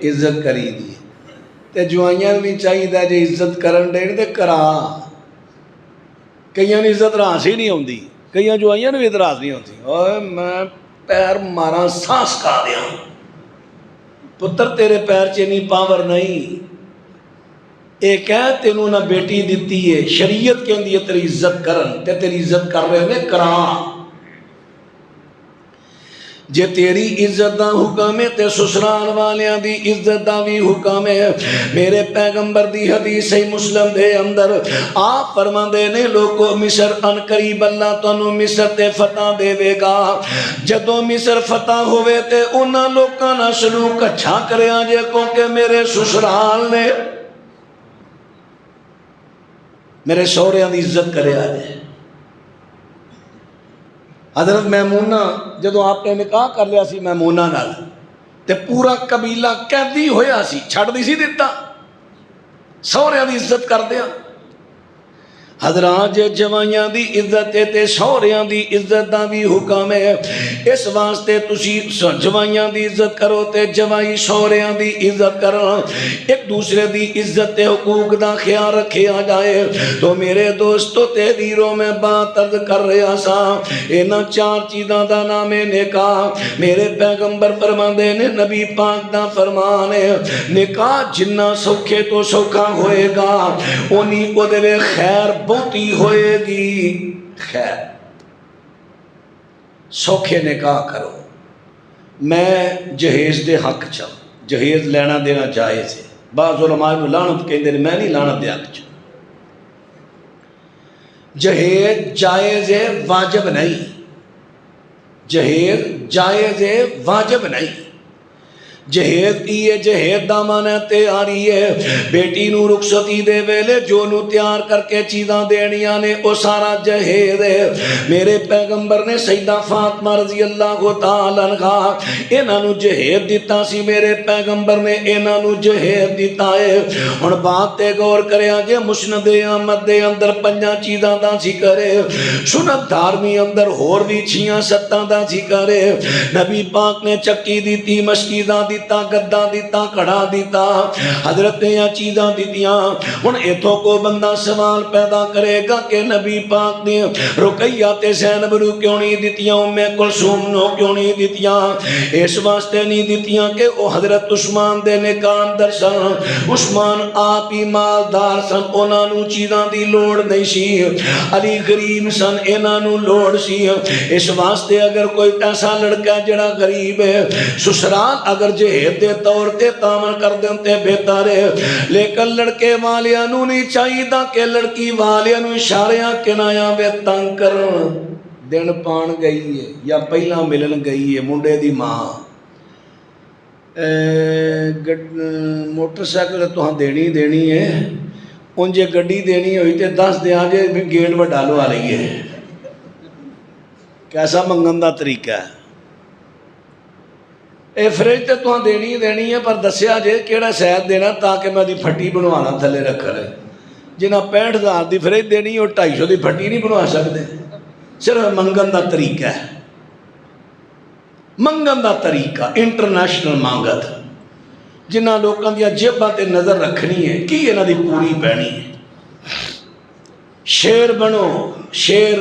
عزت کری دی تے جوائیاں بھی چاہیے جے عزت کرن دے تے کرا کئیاں نے عزت راس ہی نہیں ہوندی کئیاں جوائیاں نے بھی اعتراض نہیں ہوتی اوے میں پیر مارا سانس کھا دیا پتر تیرے پیر چ نہیں پاور نہیں ایک ہے تینوں نہ بیٹی دیتی ہے شریعت کے اندر تیری عزت کرن تے تیری عزت کر رہے ہیں کرا جے تیری عزت دا حکم ہے تے سسرال والیاں دی عزت دا بھی حکم ہے۔ میرے پیغمبر دی حدیث ہے مسلم دے اندر آپ فرماندے نے لوگو مصر ان قریب اللہ تانوں مصر تے فتح دے وے گا۔ جدوں مصر فتح ہوئے تے انہاں لوکاں نال سلوک اچھا کریا جے کیونکہ میرے سسرال نے میرے سوہریاں دی عزت کریا جے۔ حضرت میمونہ جدو آپ نے نکاح کر لیا سی میمونہ نال تے پورا قبیلہ قیدی ہویا سی چھڑ دی سی دیتا سوہریاں دی عزت کر دیا۔ حضرات جے جوائیاں دی عزت تے سوہریاں دی عزت دا بھی حکم ہے۔ اس واسطے تسی جوائیاں دی عزت کرو تے جوائی سوہریاں دی عزت کرو، ایک دوسرے دی عزت تے حقوق دا خیال رکھیا جائے۔ تو میرے دوستو تے ویروں میں بات عرض کر رہا سا انہاں چار چیزاں دا نام نکاح۔ میرے پیغمبر فرماندے نے نبی پاک دا فرمان ہے نکاح جنہ سوکھے تو سوکھا ہوئے گا اونی او دے خیر بہتی ہوئے گی۔ خیر سوکھے نکاح کرو۔ میں جہیز دے حق چاہ جہیز لینا دینا جائز ہے۔ بعض علماء کو لعنت کہندے نے میں نہیں لعنت دے حق چاہ۔ جہیز جائز ہے واجب نہیں، جہیز جائز ہے واجب نہیں۔ جہیز یہ جہیز دا معنی تیاری ہے بیٹی نو رخصتی دے ویلے جو نو تیار کر کے چیزاں دینیاں نے وہ سارا جہیز ہے۔ میرے پیغمبر نے سیدہ فاطمہ رضی اللہ تعالیٰ عنہا انہاں نو جہیز دیتا سی، میرے پیغمبر نے انہاں نو جہیز دیتا ہے۔ ہن بات تے غور کریا جے مسند احمد دے اندر 5 چیزاں دا ذکر ہے، سنت دارمی اندر ہور بھی 6-7 دا ذکر ہے۔ نبی پاک نے چکی دیتی، مشکیزاں دیتا، گدا دیتا، کڑا دیتا، حضرت نے یہ چیزاں دیتیاں۔ ہن ایتھوں کو بندہ سوال پیدا کرے گا کہ نبی پاک نے رقیہ تے زینب نو کیوں نہیں دیتیاں، ام کلثوم نو کیوں نہیں دیتیاں؟ اس واسطے نہیں دیتیاں کہ وہ حضرت عثمان دے نکاح اندر سن، عثمان آپ ہی مالدار سن، انہاں نو چیزاں دی لوڑ نہیں سی، علی غریب سن، انہاں نو لوڑ سی۔ اس واسطے اگر کوئی ایسا لڑکا جڑا غریب ہے سسرال اگر جہیز دے طور تے تامن کر دیتے بہتر ہے، لیکن لڑکے والیاں نو نہیں چاہیے کہ لڑکی والیاں نو اشاریاں کنایاں وے تنگ کرن۔ دن پان گئی ہے یا پہلا ملن گئی ہے منڈے دی ماں موٹر سائیکل تو دینی ہے، ان جے گڈی دینی ہوئی تے 10 دیا جے گیٹ وڈا لوا لئیے۔ کیسا منگن دا طریقہ ہے؟ اے فریج تے تو دینی ہے پر دسیا جے کیڑا شاید دینا تاکہ میں دی پھٹی بنوانا تھلے رکھ رہے۔ جنہ 65,000 دی فریج دینی اور 250 دی پھٹی نہیں بنوا سکتے، صرف منگن دا طریقہ ہے۔ منگن دا طریقہ انٹرنیشنل مانگت جنہ لوگوں دیا جیباں تے نظر رکھنی ہے کی انہاں دی پوری پینی ہے۔ شیر بنو، شیر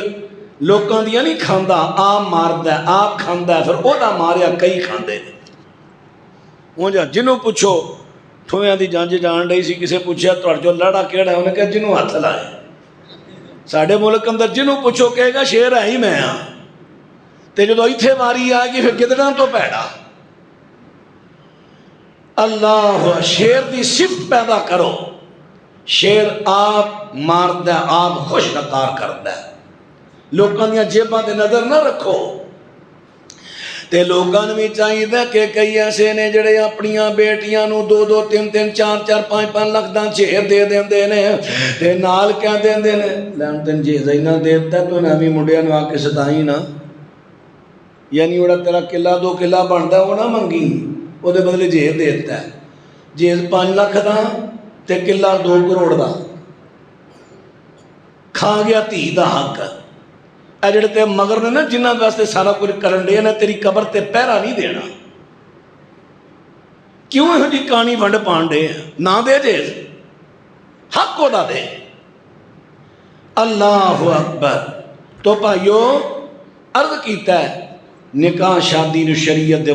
لوگوں دیا نہیں کھاندہ، آپ ماردہ ہے، آپ کھاندہ ہے، پھر او دا ماریا کئی کھاندے نے۔ جنہوں پوچھو تھویاں دی جانج جان رہی سی، کسے پوچھا تو جو لڑا کیڑا ہے انہیں کہا جنہوں ہاتھ لائے۔ ساڑھے ملک اندر جنہوں پوچھو کہے گا شیر ہے ہی میں ہاں، تے جو ایتھے ماری آئے گی پھر گدڑاں تو پیڑا۔ اللہ شیر دی صفت پیدا کرو، شیر آپ ماردہ آپ خوش نقار کردہ ہے، لوگوں دیا جیباں تے نظر نہ رکھو۔ تے لوگاں بھی چاہیے کہ کئی ایسے نے جڑے اپنیاں بیٹیاں نو 2-2 3-3 4-4 5-5 لاکھ دا جہیز دے دیندے نے تے نال کیا دیندے نے لین تین جہیز ہی نہ دیتا تو نامی منڈیاں نو آ کے ستائی نہ، یعنی اوڑا تیرا قلعہ 2 قلعہ بندا وہ نہ منگی، وہ دے بدلے جہیز دیتا ہے، جہیز 5 لاکھ دا تے قلعہ 2 کروڑ دا، کھا گیا دھی دا حق۔ اے جڑے تے مگر نے نا جنہاں واسطے سارا کچھ کرن دے نا تیری قبر تے پہرا نہیں دینا، کیوں ہے جی کہانی ونڈ پانڈے نہ دے جیز حق کو دا دے۔ اللہ اکبر۔ تو بھائیو عرض کیتا ہے نکاح شادی نو شریعت دے